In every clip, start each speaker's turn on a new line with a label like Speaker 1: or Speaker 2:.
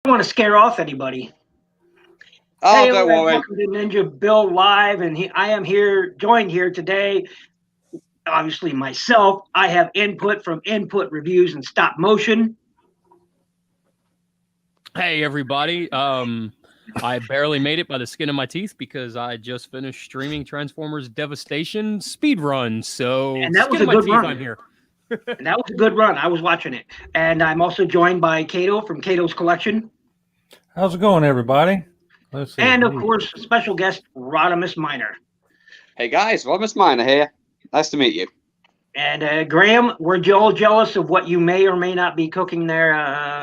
Speaker 1: want to scare off anybody.
Speaker 2: Oh,
Speaker 1: hey,
Speaker 2: don't worry.
Speaker 1: Welcome to NinjaBill Live, and I am joined here today. Obviously, myself. I have input from Input Reviews and Stopmotion.
Speaker 3: Hey, everybody. I barely made it by the skin of my teeth because I just finished streaming Transformers Devastation speedrun. So,
Speaker 1: and that was a good run. I'm here. And that was a good run. I was watching it. And I'm also joined by Kato from Kato's Kollection.
Speaker 4: How's it going, everybody? Let's see.
Speaker 1: And, of course, special guest, Rodimus Minor.
Speaker 2: Hey, guys. Rodimus Minor here. Nice to meet you.
Speaker 1: And, Graham, we're all jealous of what you may or may not be cooking there.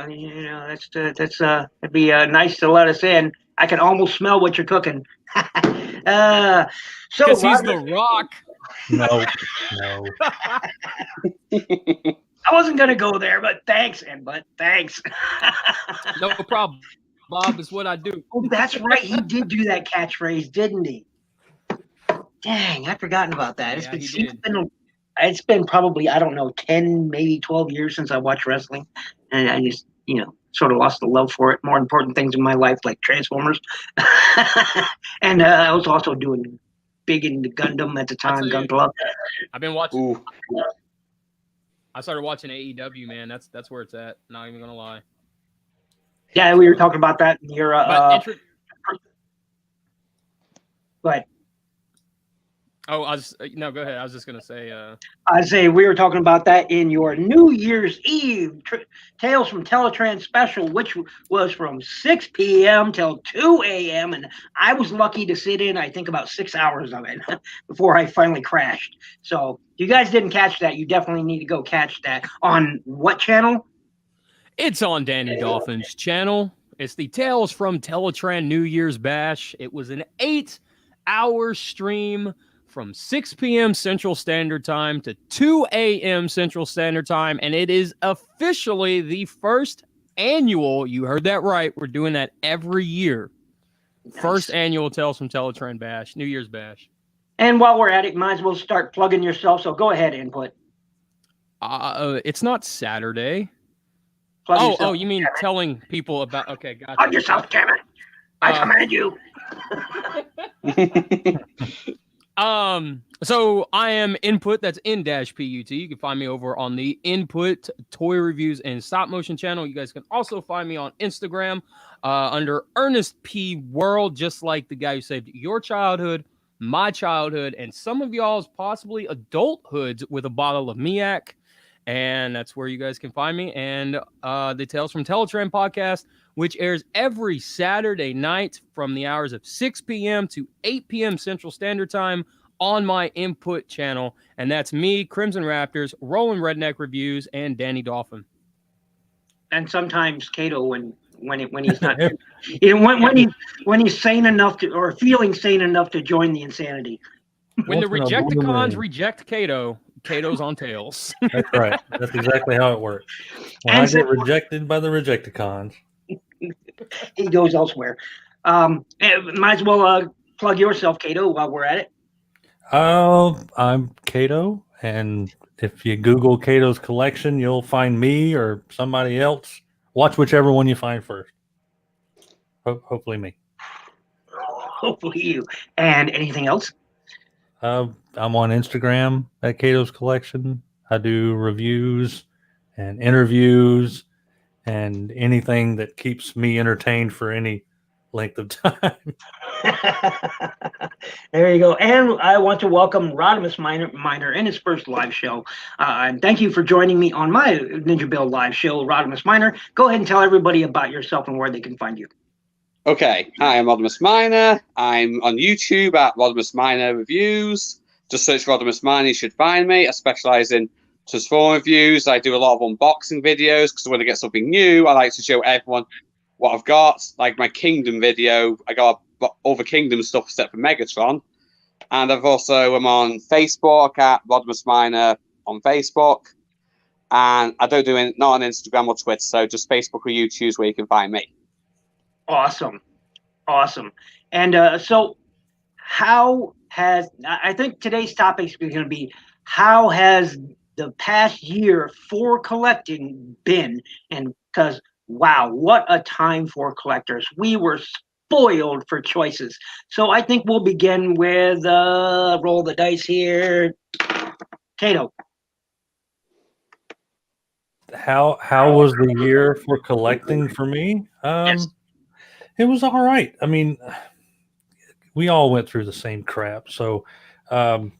Speaker 1: It'd be nice to let us in. I can almost smell what you're cooking.
Speaker 3: Because he's the Rock.
Speaker 4: No.
Speaker 1: I wasn't going to go there, but thanks.
Speaker 3: No problem. Bob is what I do.
Speaker 1: Oh, that's right. He did do that catchphrase, didn't he? Dang, I'd forgotten about that. It's been probably, I don't know, 10, maybe 12 years since I watched wrestling. And I just, sort of lost the love for it. More important things in my life, like Transformers. And I was also doing big into Gundam at the time, Gunpla.
Speaker 3: I've been watching. Ooh. I started watching AEW, man. That's where it's at. Not even going to lie.
Speaker 1: Yeah, we were talking about that in your but
Speaker 3: go ahead. I was just gonna say.
Speaker 1: I'd say we were talking about that in your New Year's Eve Tales from Teletrans special, which was from 6 p.m. till 2 a.m. And I was lucky to sit in, I think, about 6 hours of it before I finally crashed. So if you guys didn't catch that, you definitely need to go catch that. On what channel?
Speaker 3: It's on Danny Dolphin's channel. It's the Tales from Teletran New Year's Bash. It was an 8-hour stream from 6 p.m. Central Standard Time to 2 a.m. Central Standard Time, and it is officially the first annual, you heard that right, we're doing that every year. Nice. First annual Tales from Teletran Bash, New Year's Bash. And
Speaker 1: while we're at it, might as well start plugging yourself, so go ahead, Input.
Speaker 3: It's not Saturday.
Speaker 1: Oh,
Speaker 3: you mean telling people about... Okay, gotcha.
Speaker 1: Plug yourself, damn it. I command you.
Speaker 3: So I am Input. That's N-PUT. You can find me over on the Input Toy Reviews and Stop Motion channel. You guys can also find me on Instagram under Ernest P. World, just like the guy who saved your childhood, my childhood, and some of y'all's possibly adulthoods with a bottle of Miak. And that's where you guys can find me. And the Tales from Teletran podcast, which airs every Saturday night from the hours of 6 p.m. to 8 p.m. Central Standard Time on my Input channel. And that's me, Crimson Raptors, Rolling Redneck Reviews, and Danny Dolphin.
Speaker 1: And sometimes Kato when he's not when he's sane enough to, or feeling sane enough to join the insanity.
Speaker 3: When the Rejecticons reject Kato, Kato's on Tails.
Speaker 4: That's right. That's exactly how it works. When I get rejected by the Rejecticons,
Speaker 1: he goes elsewhere. Might as well plug yourself, Kato, while we're at it.
Speaker 4: I'm Kato, and if you Google Kato's Kollection, you'll find me or somebody else. Watch whichever one you find first. Hopefully me.
Speaker 1: Hopefully you. And anything else?
Speaker 4: I'm on Instagram at Kato's Kollection. I do reviews and interviews and anything that keeps me entertained for any length of time.
Speaker 1: There you go. And I want to welcome Rodimus Minor in his first live show. And thank you for joining me on my NinjaBill live show, Rodimus Minor. Go ahead and tell everybody about yourself and where they can find you.
Speaker 2: Okay, hi, I'm Rodimus Minor. I'm on YouTube at Rodimus Minor Reviews. Just search Rodimus Minor, you should find me. I specialize in Transform reviews. I do a lot of unboxing videos because when I get something new, I like to show everyone what I've got. Like my Kingdom video, I got all the Kingdom stuff except for Megatron. And I'm on Facebook at Rodimus Minor on Facebook. And I don't do it, not on Instagram or Twitter, so just Facebook or YouTube is where you can find me.
Speaker 1: Awesome. And so how has, I think today's topic is going to be, how has the past year for collecting been? And because wow, what a time for collectors. We were spoiled for choices. So I think we'll begin with roll the dice here. Kato.
Speaker 4: How was the year for collecting for me?
Speaker 1: Yes.
Speaker 4: It was all right. I mean, we all went through the same crap. So I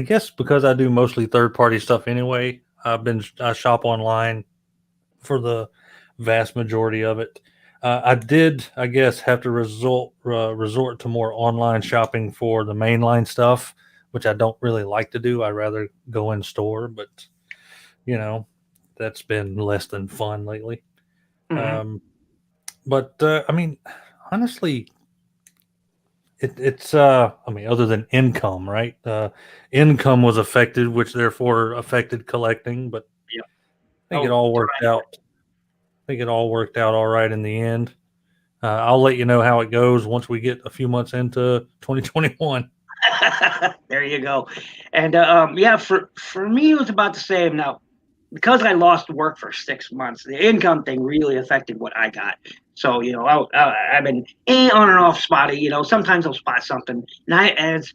Speaker 4: guess because I do mostly third-party stuff anyway, I shop online for the vast majority of it. I did, I guess, have to resort to more online shopping for the mainline stuff, which I don't really like to do. I rather go in store, but you know, that's been less than fun lately.
Speaker 1: Mm-hmm.
Speaker 4: But I mean, honestly, it's I mean, other than income, right? Income was affected, which therefore affected collecting, but
Speaker 1: Yeah.
Speaker 4: I think it all worked out. I think it all worked out all right in the end. I'll let you know how it goes once we get a few months into 2021.
Speaker 1: There you go. And yeah, for me, it was about the same. Now, because I lost work for 6 months, the income thing really affected what I got. So, you know, I've been on and off spotty. You know, sometimes I'll spot something. And as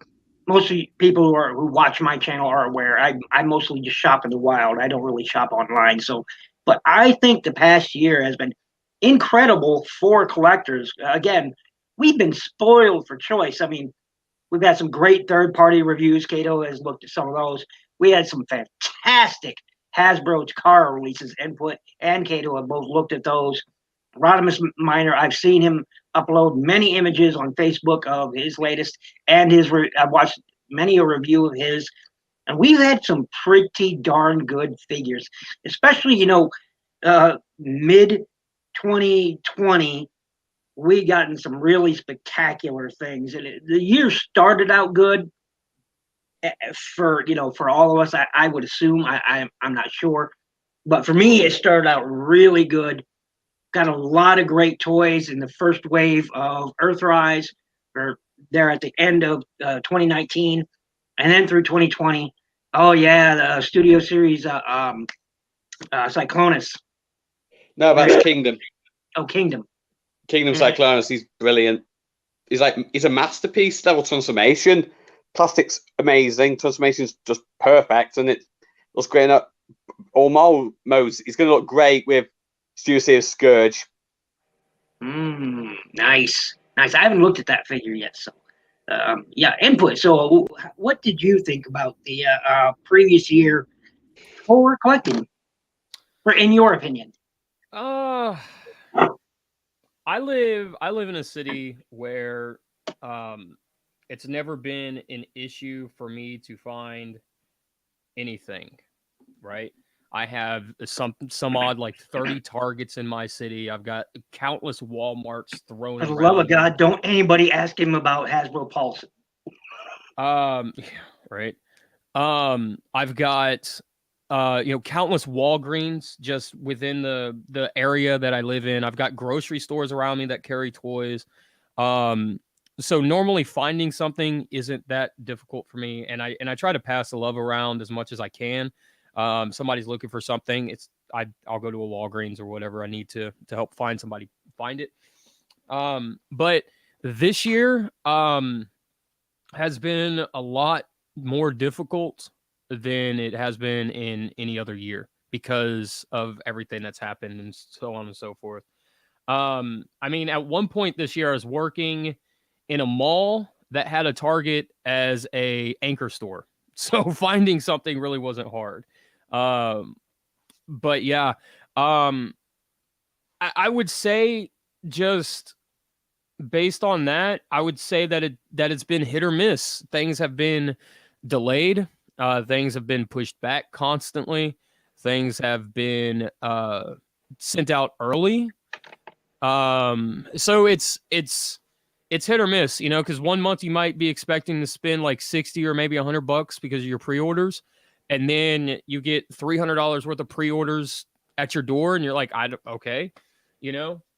Speaker 1: most people who watch my channel are aware, I mostly just shop in the wild. I don't really shop online. So, but I think the past year has been incredible for collectors. Again, we've been spoiled for choice. I mean, we've had some great third-party reviews. Kato has looked at some of those. We had some fantastic Hasbro's car releases. Input and Kato have both looked at those. Rodimus Miner, I've seen him upload many images on Facebook of his latest, and I've watched many a review of his, and we've had some pretty darn good figures, especially, you know, mid 2020. We gotten some really spectacular things, and the year started out good for all of us. I would assume. I'm not sure, but for me, it started out really good. Got a lot of great toys in the first wave of Earthrise, or there at the end of 2019, and then through 2020. Oh yeah, the Studio Series Cyclonus.
Speaker 2: No, that's Kingdom.
Speaker 1: Oh, Kingdom.
Speaker 2: Kingdom Cyclonus. He's brilliant. He's a masterpiece level transformation. Plastic's amazing. Transformation's just perfect, and it looks great in all modes. He's going to look great with Studio Series Scourge.
Speaker 1: Nice. I haven't looked at that figure yet, so yeah. Input. So, what did you think about the previous year for collecting? In your opinion?
Speaker 3: I live in a city where it's never been an issue for me to find anything, right? I have some odd like 30 Targets in my city. I've got countless Walmarts thrown
Speaker 1: For the
Speaker 3: around.
Speaker 1: love of God, don't anybody ask him about Hasbro Pulse.
Speaker 3: Right. I've got countless Walgreens just within the area that I live in. I've got grocery stores around me that carry toys. So normally finding something isn't that difficult for me, and I try to pass the love around as much as I can. Somebody's looking for something, I'll go to a Walgreens or whatever I need to help somebody find it. But this year has been a lot more difficult than it has been in any other year because of everything that's happened and so on and so forth. I mean, at one point this year, I was working in a mall that had a Target as a anchor store. So finding something really wasn't hard. But yeah, I would say just based on that, I would say that it's been hit or miss. Things have been delayed. Things have been pushed back constantly. Things have been sent out early. So it's hit or miss, because 1 month you might be expecting to spend like 60 or maybe $100 because of your pre-orders, and then you get $300 worth of pre-orders at your door, and you're like, okay,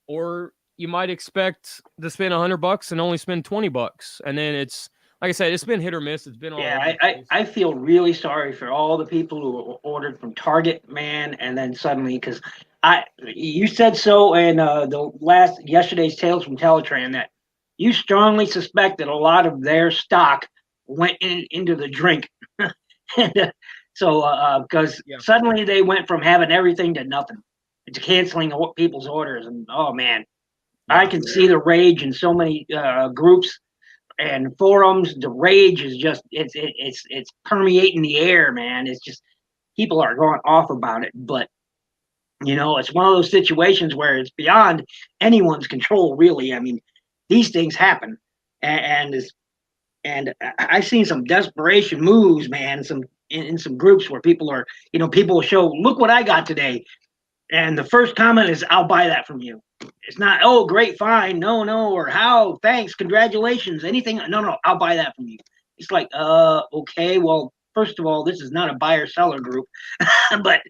Speaker 3: or you might expect to spend $100 and only spend $20, and then it's like I said, it's been hit or miss. It's been all over the place.
Speaker 1: I feel really sorry for all the people who ordered from Target, man, and then suddenly, because you said so in yesterday's Tales from Teletran that you strongly suspect that a lot of their stock went into the drink, and because suddenly they went from having everything to nothing, to canceling people's orders, and oh man, I can see the rage in so many groups and forums. The rage is just it's permeating the air, man. It's just people are going off about it, but it's one of those situations where it's beyond anyone's control, really. I mean, these things happen, and I've seen some desperation moves, man. In some groups where people are, people will show, look what I got today, and the first comment is, "I'll buy that from you." It's not, "Oh, great, fine, no," or "How, thanks, congratulations, anything." No, "I'll buy that from you." It's like, okay, well, first of all, this is not a buyer-seller group, but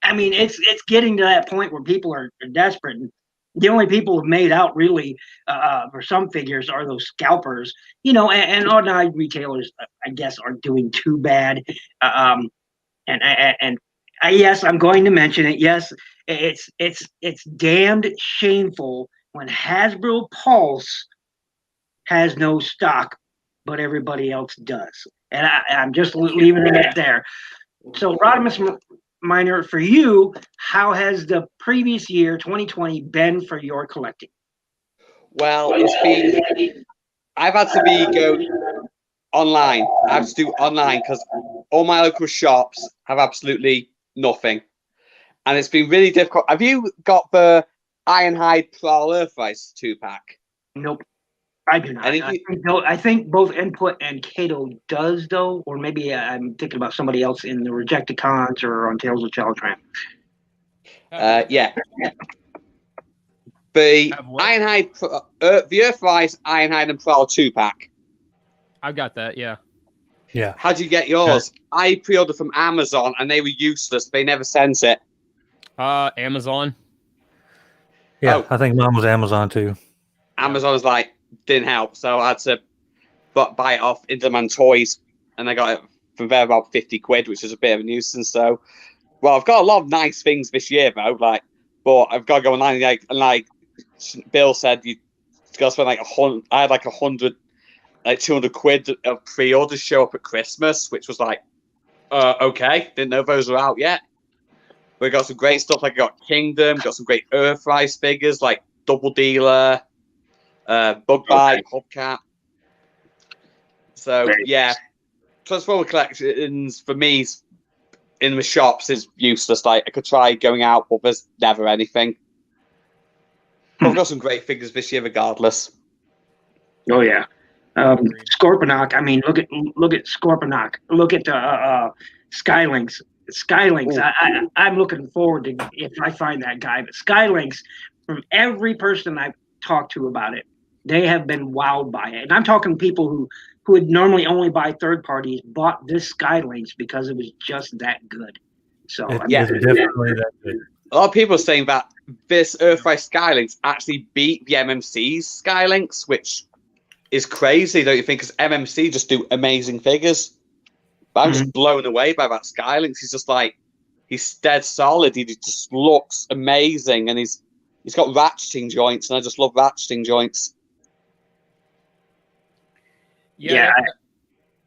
Speaker 1: I mean, it's getting to that point where people are desperate. And the only people who've made out really for some figures are those scalpers, and online retailers, I guess, aren't doing too bad. Yes, I'm going to mention it. Yes, it's damned shameful when Hasbro Pulse has no stock, but everybody else does. And I'm just leaving it there. So, Rodimus Miner, for you, how has the previous year, 2020, been for your collecting?
Speaker 2: Well, I've had to go online. I have to do online because all my local shops have absolutely nothing. And it's been really difficult. Have you got the Ironhide Prowl Earthrise 2-pack?
Speaker 1: Nope, I do not. I think both Input and Kato does, though, or maybe I'm thinking about somebody else in the Rejecticons or on Tales of Teletran.
Speaker 2: Yeah. The Ironhide, the Earthrise, Ironhide, and Prowl 2-pack.
Speaker 3: I've got that, yeah.
Speaker 4: Yeah.
Speaker 2: How did you get yours? I pre-ordered from Amazon, and they were useless. They never sent it.
Speaker 3: Amazon.
Speaker 4: Yeah, I think mine was Amazon too.
Speaker 2: Amazon's didn't help, so I had to buy it off Interman Toys, and I got it for there about 50 quid, which is a bit of a nuisance. So, well, I've got a lot of nice things this year, though. But I've got to go online. Like Bill said, you got to spend 100. I had 100, 200 quid of pre-orders show up at Christmas, which was okay. Didn't know those were out yet. We got some great stuff. I got Kingdom, got some great Earthrise figures like Double Dealer, Bug Bite, Hubcap. So yeah, Transformer collections for me in the shops is useless. I could try going out, but there's never anything. I've got some great figures this year, regardless.
Speaker 1: Oh yeah, Scorponok. I mean, look at Scorponok. Look at the Skylinks. Skylinks. I'm looking forward to if I find that guy. But Skylinks, from every person I've talked to about it, they have been wowed by it. And I'm talking people who would normally only buy third parties bought this Skylinks because it was just that good. So
Speaker 4: it's definitely that good.
Speaker 2: A lot of people are saying that this Earthrise Skylinks actually beat the MMC's Skylinks, which is crazy, don't you think? Because MMC just do amazing figures. But I'm just blown away by that Skylinks. He's just he's dead solid. He just looks amazing, and he's got ratcheting joints, and I just love ratcheting joints.
Speaker 1: Yeah.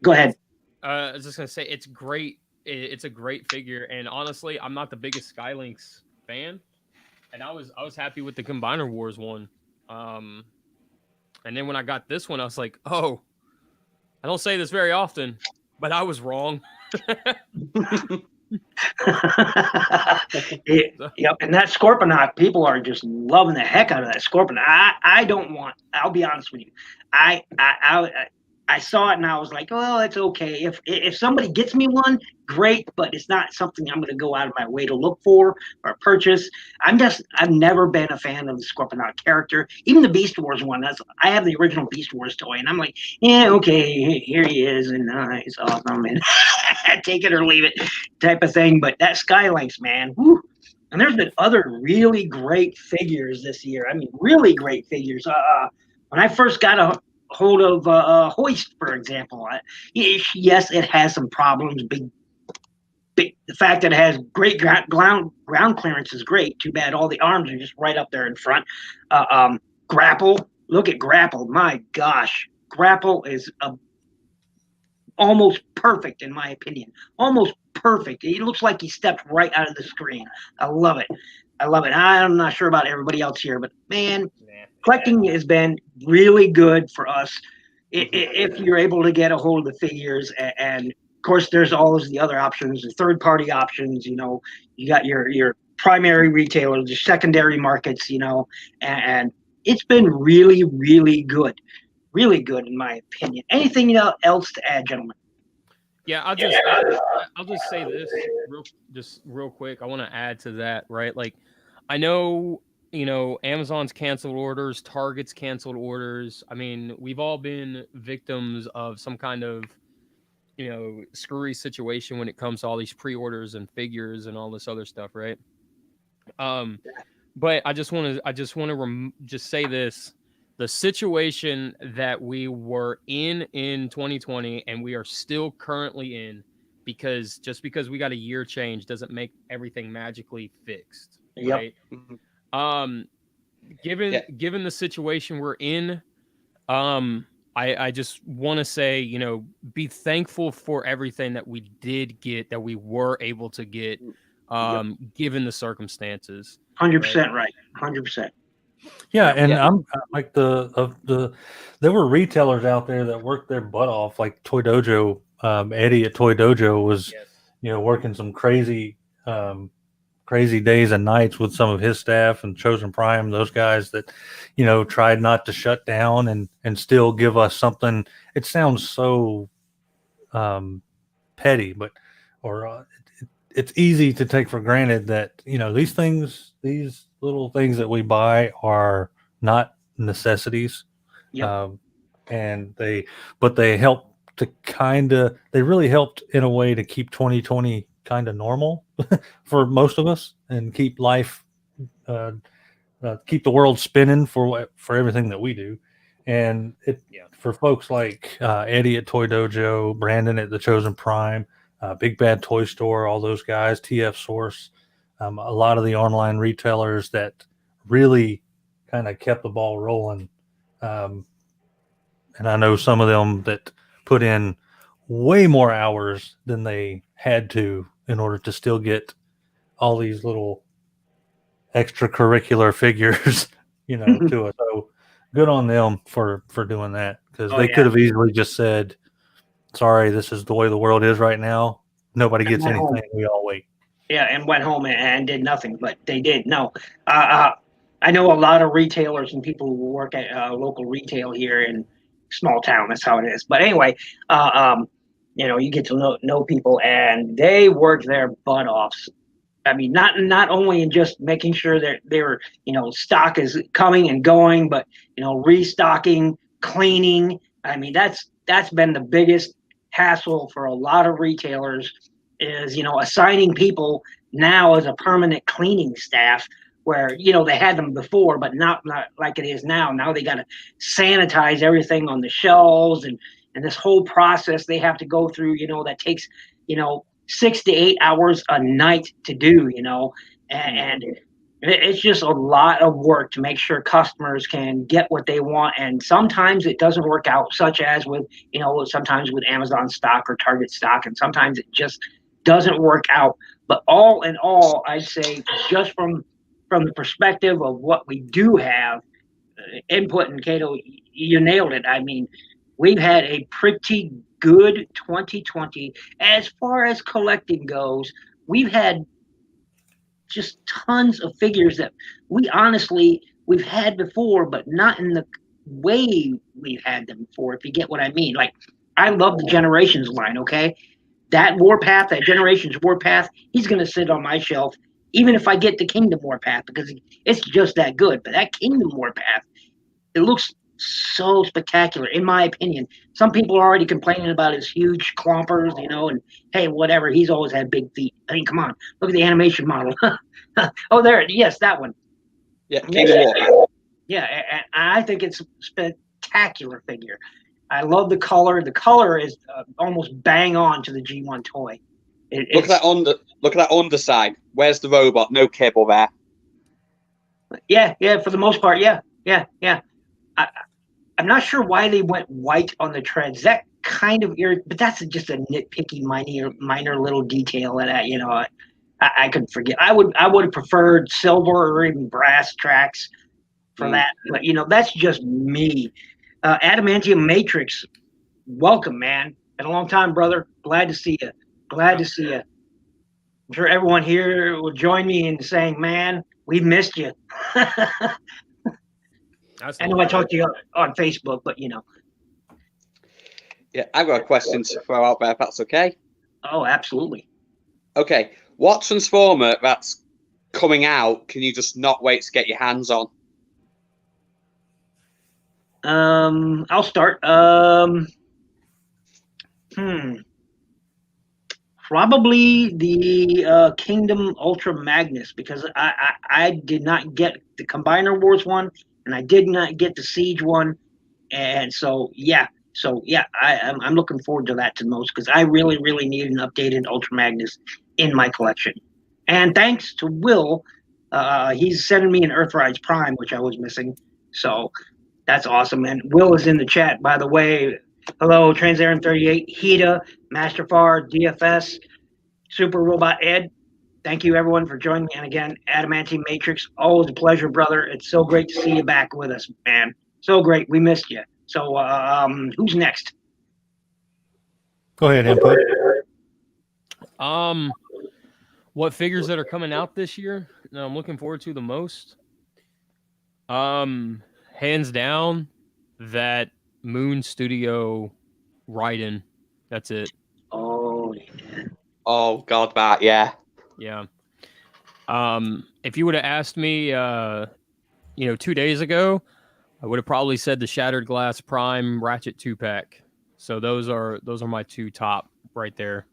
Speaker 1: Go ahead.
Speaker 3: I was just gonna say it's great. It's a great figure, and honestly, I'm not the biggest Skylinks fan, and I was happy with the Combiner Wars one. And then when I got this one, I was like, oh, I don't say this very often, but I was wrong.
Speaker 1: Yep, and that Scorponok, people are just loving the heck out of that Scorponok. I'll be honest with you. I saw it and I was like, oh, it's okay. If somebody gets me one, great, but it's not something I'm going to go out of my way to look for or purchase. I've never been a fan of the Scorponok character. Even the Beast Wars one, I have the original Beast Wars toy, and I'm like, yeah, okay, here he is, and he's awesome, and take it or leave it type of thing. But that Skylinks, man, whew. And there's been other really great figures this year. I mean, really great figures. When I first got hold of Hoist, for example. Yes, it has some problems. The fact that it has great ground clearance is great. Too bad all the arms are just right up there in front. Grapple, look at Grapple. My gosh, Grapple is almost perfect in my opinion. Almost perfect. It looks like he stepped right out of the screen. I love it. I'm not sure about everybody else here, but man, collecting has been really good for us if you're able to get a hold of the figures. And of course, there's all the other options, the third-party options. You got your primary retailers, the secondary markets. And it's been really, really good. Really good in my opinion. Anything else to add, gentlemen?
Speaker 3: Yeah, I'll just say this real quick. I want to add to that, right? Like, I know, Amazon's canceled orders, Target's canceled orders. I mean, we've all been victims of some kind of, screwy situation when it comes to all these pre-orders and figures and all this other stuff, right? But I just want to just say this. The situation that we were in 2020 and we are still currently in, because we got a year change doesn't make everything magically fixed. Right? Yep. Given the situation we're in, I just want to say, be thankful for everything that we did get, that we were able to get, given the circumstances.
Speaker 1: 100% right. 100%.
Speaker 4: Yeah, and I'm like there were retailers out there that worked their butt off, like Toy Dojo. Eddie at Toy Dojo was, working some crazy days and nights with some of his staff, and Chosen Prime, those guys that, tried not to shut down and still give us something. It sounds so petty, but it's easy to take for granted that, these little things that we buy are not necessities.
Speaker 1: Yep.
Speaker 4: And they help to they really helped in a way to keep 2020 kind of normal for most of us, and keep life, keep the world spinning for everything that we do. And for folks like Eddie at Toy Dojo, Brandon at the Chosen Prime, BigBadToyStore, all those guys, TF Source, a lot of the online retailers that really kind of kept the ball rolling. And I know some of them that put in way more hours than they had to in order to still get all these little extracurricular figures, to us. So good on them for doing that, because they could have easily just said, sorry, this is the way the world is right now. Nobody gets anything. We all wait.
Speaker 1: Yeah, and went home and did nothing, but they did. No, I know a lot of retailers and people who work at local retail here in small town. That's how it is. But anyway, you get to know people, and they work their butt off. I mean, not only in just making sure that their stock is coming and going, but restocking, cleaning. I mean, that's been the biggest hassle for a lot of retailers, is assigning people now as a permanent cleaning staff, where they had them before, but not like it is now. Now they got to sanitize everything on the shelves, and this whole process they have to go through, that takes 6 to 8 hours a night to do, and it's just a lot of work to make sure customers can get what they want. And sometimes it doesn't work out, such as with sometimes with Amazon stock or Target stock, and sometimes it just doesn't work out. But all in all, I'd say, just from the perspective of what we do have, input, and Kato, you nailed it. I mean, we've had a pretty good 2020 as far as collecting goes. We've had just tons of figures that we've had before, but not in the way we've had them before, if you get what I mean. Like, I love the Generations line, okay? That Warpath, that Generations Warpath, he's going to sit on my shelf, even if I get the Kingdom Warpath, because it's just that good. But that Kingdom Warpath, it looks so spectacular, in my opinion. Some people are already complaining about his huge clompers, and hey, whatever, he's always had big feet. I mean, come on, look at the animation model. Oh, there, yes, that one.
Speaker 2: Yeah, Kingdom Warpath.
Speaker 1: Yeah, and I think it's spectacular. spectacular figure. I love the color. The color is almost bang on to the G1 toy.
Speaker 2: Look at that underside. Where's the robot? No cable there.
Speaker 1: Yeah, for the most part, yeah. I'm not sure why they went white on the treads. That kind of but that's just a nitpicky, minor little detail that I could forget. I would have preferred silver or even brass tracks for that, but that's just me. Adamantium Matrix, welcome, man. Been a long time, brother. Glad to see you. I'm sure everyone here will join me in saying, man, we missed you. I know I talked to you on Facebook, but
Speaker 2: Yeah, I've got a question to throw out there, if that's okay.
Speaker 1: Oh, absolutely.
Speaker 2: Okay, what Transformer that's coming out can you just not wait to get your hands on?
Speaker 1: I'll start. Probably the Kingdom Ultra Magnus, because I did not get the Combiner Wars one, and I did not get the Siege one, and so I'm looking forward to that the most, because I really need an updated Ultra Magnus in my collection. And thanks to Will, he's sending me an Earthrise Prime, which I was missing, so that's awesome. And Will is in the chat, by the way. Hello, TransAaron38, Hida, Masterfar, DFS, Super Robot Ed. Thank you, everyone, for joining me. And again, Adamantium Matrix, always a pleasure, brother. It's so great to see you back with us, man. So great. We missed you. So who's next?
Speaker 4: Go ahead, Input.
Speaker 3: What figures that are coming out this year that I'm looking forward to the most? Hands down, that Moon Studio Raiden. That's it.
Speaker 1: Oh, yeah.
Speaker 2: Oh, God, that, yeah.
Speaker 3: Yeah. If you would have asked me, 2 days ago, I would have probably said the Shattered Glass Prime Ratchet 2-pack. So those are my two top right there.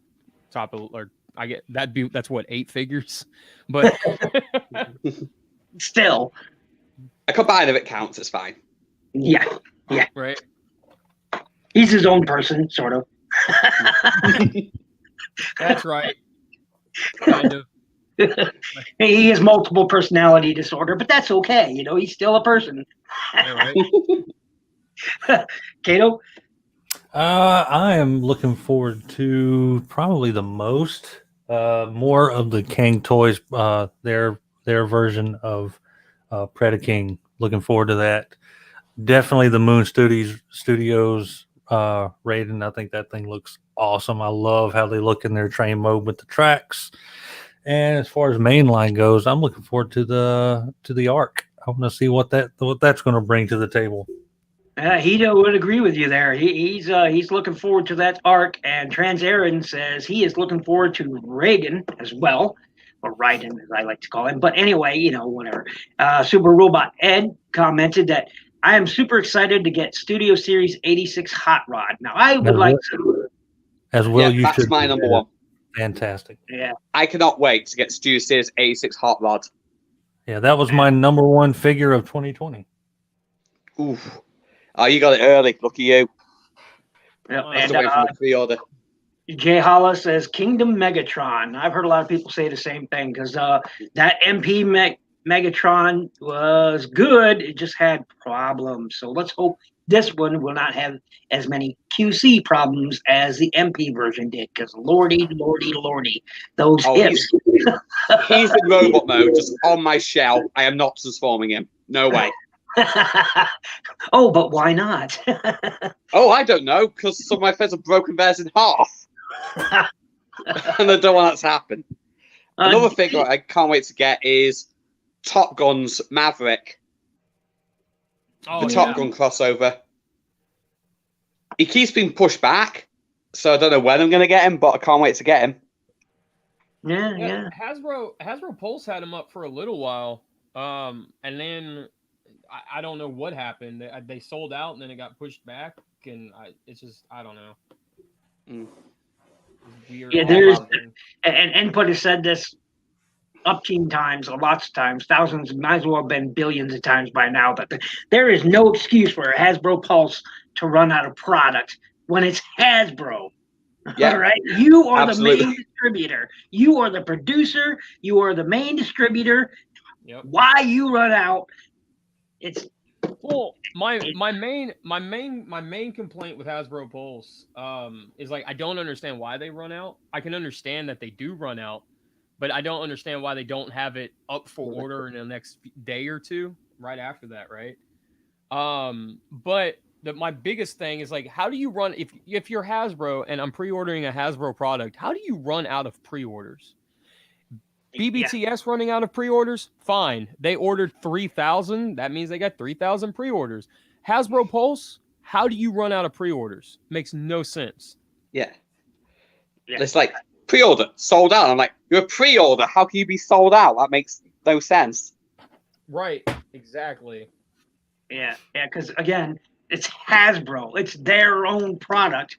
Speaker 3: That's what, 8 figures? But
Speaker 1: Still.
Speaker 2: A combine of it counts, it's fine.
Speaker 1: Yeah.
Speaker 3: Right.
Speaker 1: He's his own person, sort of.
Speaker 3: That's right. Kind of.
Speaker 1: He has multiple personality disorder, but that's okay. He's still a person.
Speaker 3: Yeah, right.
Speaker 1: Kato?
Speaker 4: I am looking forward to probably the most, more of the Kang Toys, their version of Predaking. Looking forward to that. Definitely the Moon Studios Raiden. I think that thing looks awesome. I love how they look in their train mode with the tracks. And as far as mainline goes, I'm looking forward to the Arc. I want to see what that's going to bring to the table.
Speaker 1: Hito would agree with you there. He's looking forward to that Arc, and TransAaron says he is looking forward to Reagan as well, or Raiden as I like to call him. But anyway, whatever. Super Robot Ed commented that I am super excited to get Studio Series 86 Hot Rod. Now I would like to.
Speaker 4: As well,
Speaker 2: yeah, that's my number one.
Speaker 4: Fantastic.
Speaker 1: Yeah.
Speaker 2: I cannot wait to get Studio Series 86 Hot Rod.
Speaker 4: Yeah, that was my number one figure of 2020.
Speaker 2: Oof. Oh, you got it early. Lucky you.
Speaker 1: Yeah,
Speaker 2: That's away from the pre-order.
Speaker 1: Jay Hollis says Kingdom Megatron. I've heard a lot of people say the same thing, because that MP Megatron was good. It just had problems. So let's hope this one will not have as many QC problems as the MP version did, because lordy, those hips.
Speaker 2: He's in robot mode, just on my shelf. I am not transforming him. No way.
Speaker 1: Oh, but why not?
Speaker 2: Oh, I don't know, because some of my friends have broken theirs in half. And I don't want that to happen. Another figure I can't wait to get is Top Gun's Maverick. The Top Gun crossover. He keeps being pushed back, so I don't know when I'm going to get him, but I can't wait to get him.
Speaker 1: Yeah.
Speaker 3: Hasbro Pulse had him up for a little while, and then I don't know what happened. They sold out, and then it got pushed back, and I don't know. It's weird.
Speaker 1: Yeah, there's and Input has said this upteen times, lots of times, thousands, might as well have been billions of times by now. But there is no excuse for a Hasbro Pulse to run out of product when it's Hasbro.
Speaker 2: Yeah,
Speaker 1: all right, you are
Speaker 2: absolutely.
Speaker 1: the main distributor. You are the producer. You are the main distributor.
Speaker 3: Yep.
Speaker 1: Why you run out? It's
Speaker 3: well, my main complaint with Hasbro Pulse is like I don't understand why they run out. I can understand that they do run out, but I don't understand why they don't have it up for order in the next day or two right after that, right? But my biggest thing is like, how do you run if you're Hasbro and I'm pre-ordering a Hasbro product? How do you run out of pre-orders? BBTS running out of pre-orders? Fine. They ordered 3,000. That means they got 3,000 pre-orders. Hasbro Pulse, how do you run out of pre-orders? Makes no sense.
Speaker 2: Yeah. It's like pre-order, sold out. I'm like, you're a pre-order. How can you be sold out? That makes no sense.
Speaker 3: Right. Exactly.
Speaker 1: Yeah. Because again, it's Hasbro. It's their own product,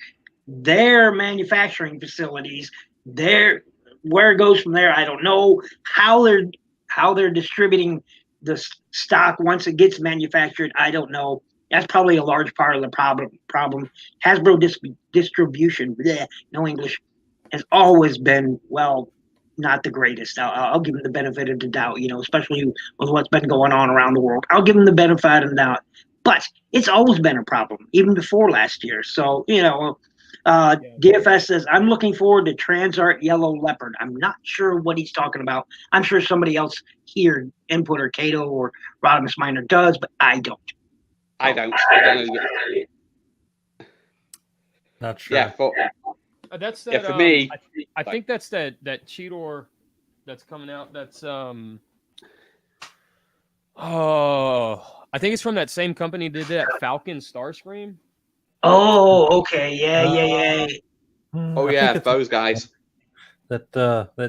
Speaker 1: their manufacturing facilities, where it goes from there, I don't know. How they're distributing the stock once it gets manufactured, I don't know. That's probably a large part of the problem. Hasbro distribution, no English, has always been, well, not the greatest. I'll give them the benefit of the doubt, especially with what's been going on around the world. I'll give them the benefit of the doubt. But it's always been a problem, even before last year. So, DFS says, I'm looking forward to Transart Yellow Leopard. I'm not sure what he's talking about. I'm sure somebody else here, Input or Kato or Rodimus Miner does, but I don't.
Speaker 2: I don't know.
Speaker 4: Not sure.
Speaker 2: Yeah, but
Speaker 3: that's that.
Speaker 2: For me,
Speaker 3: I think that's that Cheetor that's coming out. That's I think it's from that same company that did that Falcon Starscream.
Speaker 1: Oh, okay, yeah.
Speaker 2: Oh yeah, those guys.
Speaker 4: That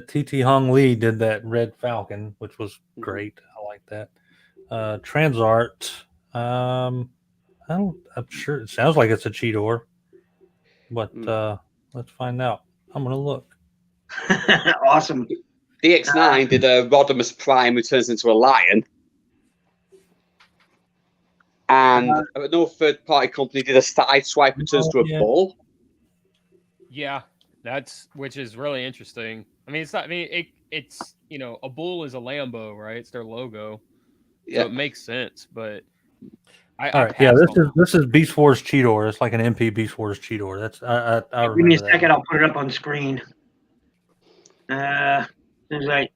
Speaker 4: TT Hong Lee did that Red Falcon, which was great. I like that. Transart. I'm sure it sounds like it's a Cheetor, but let's find out. I'm gonna look.
Speaker 1: Awesome.
Speaker 2: DX9 did a Rodimus Prime who turns into a lion. And another third-party company did a Sideswipe who turns to a bull.
Speaker 3: Yeah, which is really interesting. I mean, it's not. I mean, it's a bull is a Lambo, right? It's their logo, so it makes sense. But
Speaker 4: this is Beast Wars Cheetor. It's like an MP Beast Wars Cheetor. That's I
Speaker 1: give me a second. I'll put it up on screen. There's like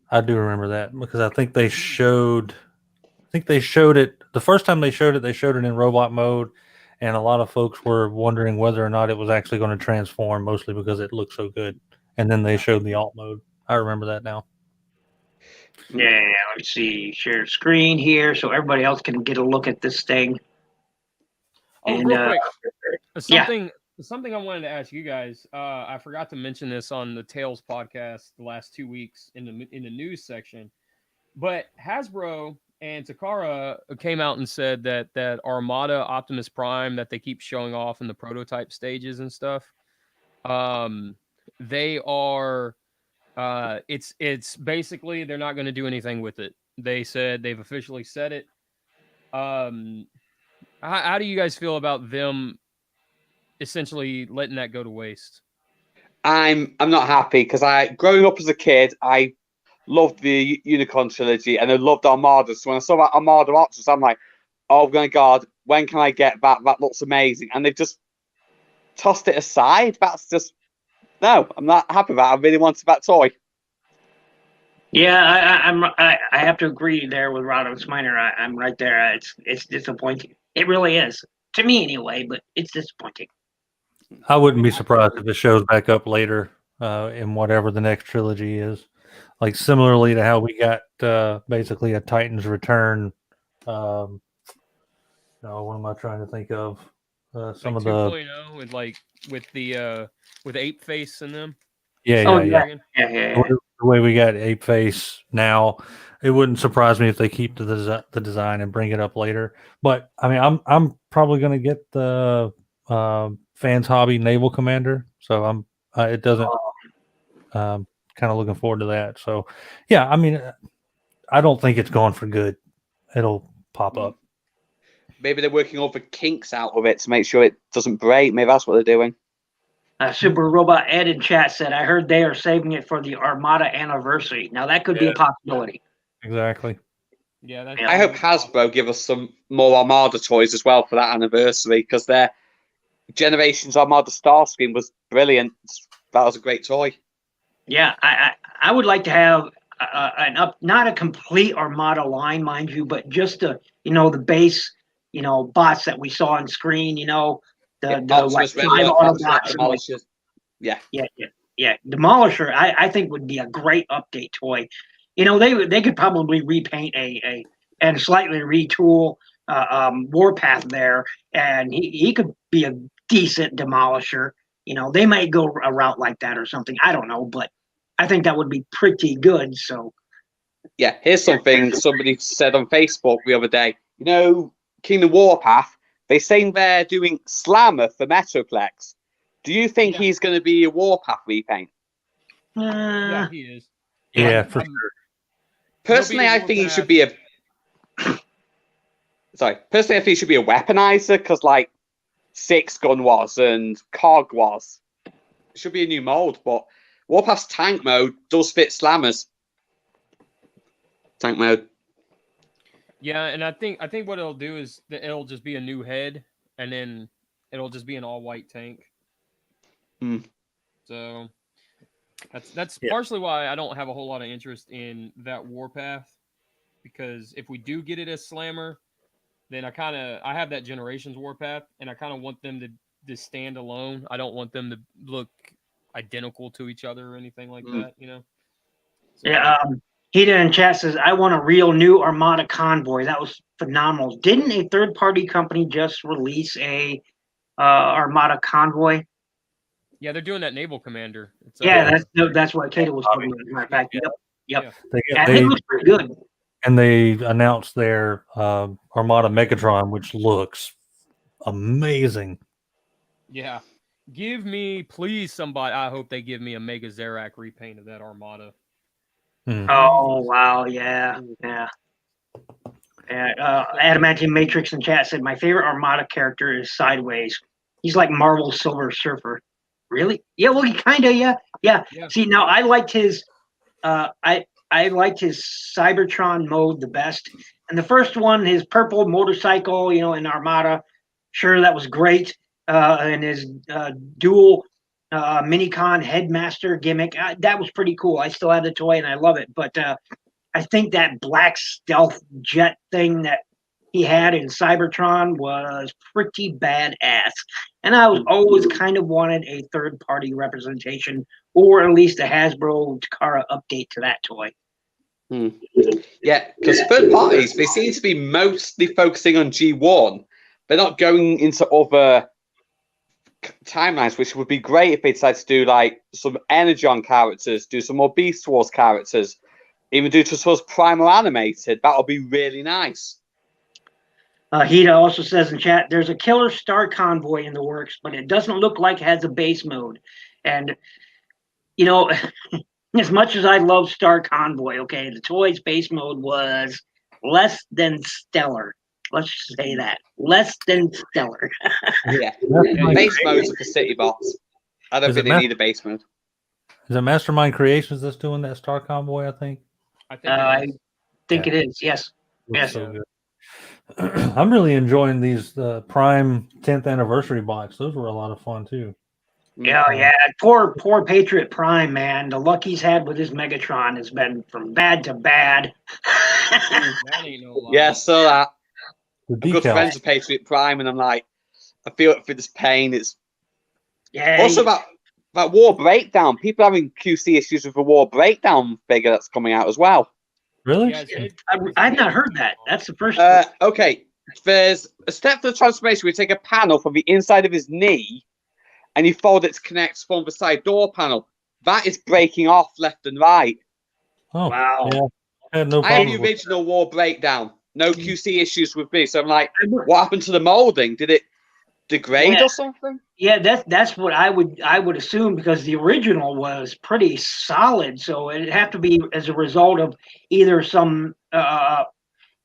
Speaker 4: I do remember that because I think they showed it the first time they showed it in robot mode, and a lot of folks were wondering whether or not it was actually going to transform, mostly because it looked so good. And then they showed the alt mode. I remember that now.
Speaker 1: Yeah, let's see. Share screen here so everybody else can get a look at this thing.
Speaker 3: Oh, real quick. Something I wanted to ask you guys. I forgot to mention this on the Tales podcast the last 2 weeks in the news section. But Hasbro and Takara came out and said that Armada Optimus Prime that they keep showing off in the prototype stages and stuff, they are, it's basically they're not going to do anything with it. They said they've officially said it. How do you guys feel about them essentially letting that go to waste?
Speaker 2: I'm not happy because growing up as a kid, I loved the Unicorn trilogy and I loved Armada. So when I saw that Armada Optimus, I'm like, oh my god, when can I get that? That looks amazing. And they've just tossed it aside. That's just no, I'm not happy with that. I really wanted that toy.
Speaker 1: Yeah, I have to agree there with Rodimus Miner. I'm right there. It's disappointing. It really is. To me anyway, but it's disappointing.
Speaker 4: I wouldn't be surprised if it shows back up later in whatever the next trilogy is. Like similarly to how we got basically a Titan's Return. What am I trying to think of? Some of the
Speaker 3: 2.0 with Ape Face in them.
Speaker 1: Yeah.
Speaker 4: The way we got Ape Face now, it wouldn't surprise me if they keep the design and bring it up later. But I mean, I'm probably going to get the Fans Hobby Naval Commander, so it doesn't kind kind of looking forward to that. So, yeah, I mean, I don't think it's gone for good. It'll pop up.
Speaker 2: Maybe they're working all the kinks out of it to make sure it doesn't break. Maybe that's what they're doing.
Speaker 1: Super Robot Ed in chat said, I heard they are saving it for the Armada anniversary. Now, that could be a possibility.
Speaker 4: Exactly.
Speaker 3: Yeah,
Speaker 2: I hope Hasbro give us some more Armada toys as well for that anniversary, because their Generations Armada Starscream was brilliant. That was a great toy.
Speaker 1: Yeah, I would like to have not a complete Armada line, mind you, but just the base, bots that we saw on screen, the like 5 Autobots.
Speaker 2: Yeah.
Speaker 1: Demolisher, I think would be a great update toy. They could probably repaint and slightly retool Warpath there, and he could be a decent Demolisher. They might go a route like that or something. I don't know, but I think that would be pretty good. So,
Speaker 2: yeah, here's something somebody said on Facebook the other day. Kingdom Warpath, they're saying they're doing Slammer for Metroplex. Do you think he's going to be a Warpath repaint?
Speaker 3: Yeah, he is.
Speaker 4: Yeah, for sure.
Speaker 2: Personally, I think he should be a. Personally, I think he should be a weaponizer, because like 6-gun was and Cog was. It should be a new mold, but Warpath's tank mode does fit Slammers. Tank mode.
Speaker 3: Yeah, and I think what it'll do is that it'll just be a new head, and then it'll just be an all-white tank. So that's partially why I don't have a whole lot of interest in that Warpath, because if we do get it as Slammer, then I have that Generations Warpath, and I kind of want them to stand alone. I don't want them to look identical to each other or anything like that, So,
Speaker 1: yeah, Hita in chat says, I want a real new Armada convoy. That was phenomenal. Didn't a third-party company just release a Armada convoy?
Speaker 3: Yeah, they're doing that Naval Commander.
Speaker 1: That's what Kato was talking about. As a matter of fact, yep.
Speaker 4: They
Speaker 1: it looks pretty good.
Speaker 4: And they announced their Armada Megatron, which looks amazing.
Speaker 3: Yeah. Give me, please, somebody. I hope they give me a Mega Zerak repaint of that Armada.
Speaker 1: Oh, wow. Yeah. Adamantium Matrix in chat said, my favorite Armada character is Sideways. He's like Marvel's Silver Surfer. Really? Yeah, well, he kind of, yeah. See, now I liked his, I liked his Cybertron mode the best. And the first one, his purple motorcycle, in Armada, sure, that was great. And his dual Minicon Headmaster gimmick, that was pretty cool. I still have the toy and I love it. But I think that black stealth jet thing that he had in Cybertron was pretty badass. And I was always kind of wanted a third-party representation, or at least a Hasbro Takara update to that toy.
Speaker 2: Yeah, because third parties, they seem to be mostly focusing on G1. They're not going into other timelines, which would be great if they decide to do like some Energon characters, do some more Beast Wars characters, even do just was Primal animated. That would be really nice.
Speaker 1: Hita also says in chat, there's a killer Star Convoy in the works, but it doesn't look like it has a base mode. And, as much as I love Star Convoy, okay, the toy's base mode was less than stellar. Let's say that. Less than stellar.
Speaker 2: Yeah. Base modes are for city bots. I don't think they need a base mode.
Speaker 4: Is it Mastermind Creations that's doing that Star Convoy, I think?
Speaker 1: I think it is, yes. Yes.
Speaker 4: So good. I'm really enjoying these Prime 10th anniversary box. Those were a lot of fun too.
Speaker 1: Yeah. Poor Patriot Prime, man. The luck he's had with his Megatron has been from bad to bad.
Speaker 3: That ain't no lie.
Speaker 2: Yeah, so that.
Speaker 4: The
Speaker 2: I'm good friends with Patriot Prime, and I'm like, I feel it for this pain. It's also about War Breakdown. People having QC issues with the War Breakdown figure that's coming out as well.
Speaker 4: Really?
Speaker 3: Yeah,
Speaker 1: I've not heard that. That's the first.
Speaker 2: Okay, there's a step for the transformation. We take a panel from the inside of his knee, and you fold it to connect from the side door panel. That is breaking off left and right.
Speaker 4: Oh,
Speaker 1: wow.
Speaker 4: Yeah. I had no
Speaker 2: I have
Speaker 4: problem
Speaker 2: the original War Breakdown. No QC issues with me. So I'm like, what happened to the molding? Did degrade or something?
Speaker 1: Yeah, that's what I would assume, because the original was pretty solid, so it'd have to be as a result of either some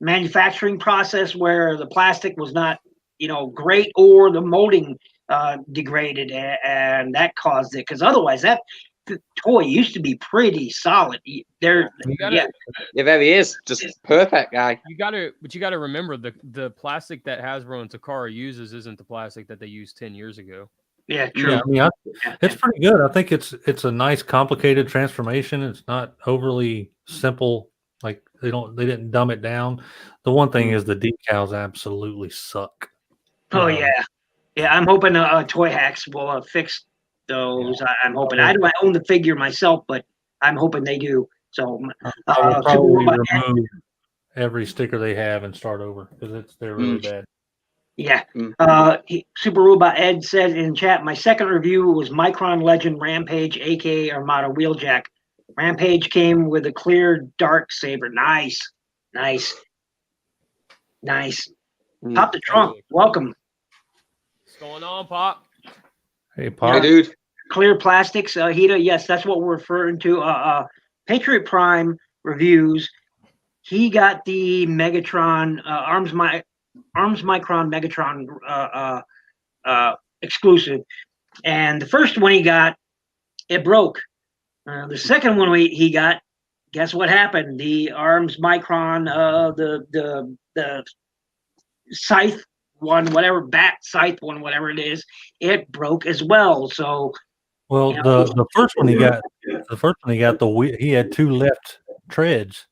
Speaker 1: manufacturing process where the plastic was not, great, or the molding degraded, and that caused it. Because otherwise, that toy used to be pretty solid.
Speaker 2: Yeah, there he is, just perfect guy.
Speaker 3: But you gotta remember the plastic that Hasbro and Takara uses isn't the plastic that they used 10 years ago.
Speaker 1: Yeah, true.
Speaker 4: Yeah, I mean, it's pretty good. I think it's a nice, complicated transformation. It's not overly simple. Like they didn't dumb it down. The one thing is the decals absolutely suck.
Speaker 1: Oh yeah. I'm hoping Toy Hacks will fix those. Yeah. I'm hoping. I don't own the figure myself, but I'm hoping they do. So
Speaker 4: I will probably remove every sticker they have and start over, because they're really bad.
Speaker 1: Yeah. Super Robot Ed said in chat, my second review was Micron Legend Rampage, aka Armada Wheeljack. Rampage came with a clear dark saber. Nice. Pop the trunk. Welcome.
Speaker 3: What's going on, Pop?
Speaker 4: Hey, Pop.
Speaker 2: Hey, dude.
Speaker 1: Clear plastics. Hita, yes, that's what we're referring to. Patriot Prime reviews. He got the Megatron Arms Micron Megatron exclusive, and the first one he got, it broke. The second one he got, guess what happened? The Arms Micron, the scythe one, whatever, bat scythe one, whatever it is, it broke as well. So,
Speaker 4: well, the first one he got, he had two left treads.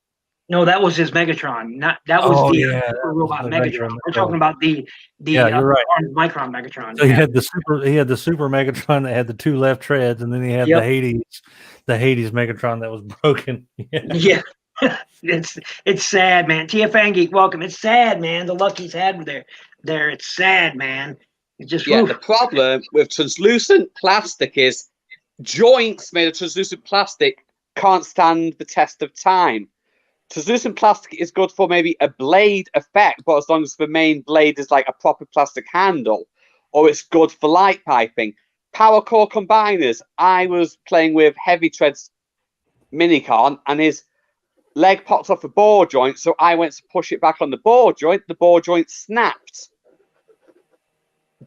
Speaker 1: No, that was his Megatron. That was the robot Megatron. We're talking about the
Speaker 4: you're right.
Speaker 1: Micron Megatron.
Speaker 4: So he had the super Megatron that had the two left treads, and then he had the Hades Megatron that was broken.
Speaker 1: Yeah. It's sad, man. TFN Geek, welcome. It's sad, man. The luck he's had there. It's sad, man. It's just
Speaker 2: the problem with translucent plastic is joints made of translucent plastic can't stand the test of time. Translucent plastic is good for maybe a blade effect, but as long as the main blade is like a proper plastic handle, or it's good for light piping. Power core combiners. I was playing with Heavy Tread's Minicon, and his leg popped off a ball joint, so I went to push it back on the ball joint. The ball joint snapped.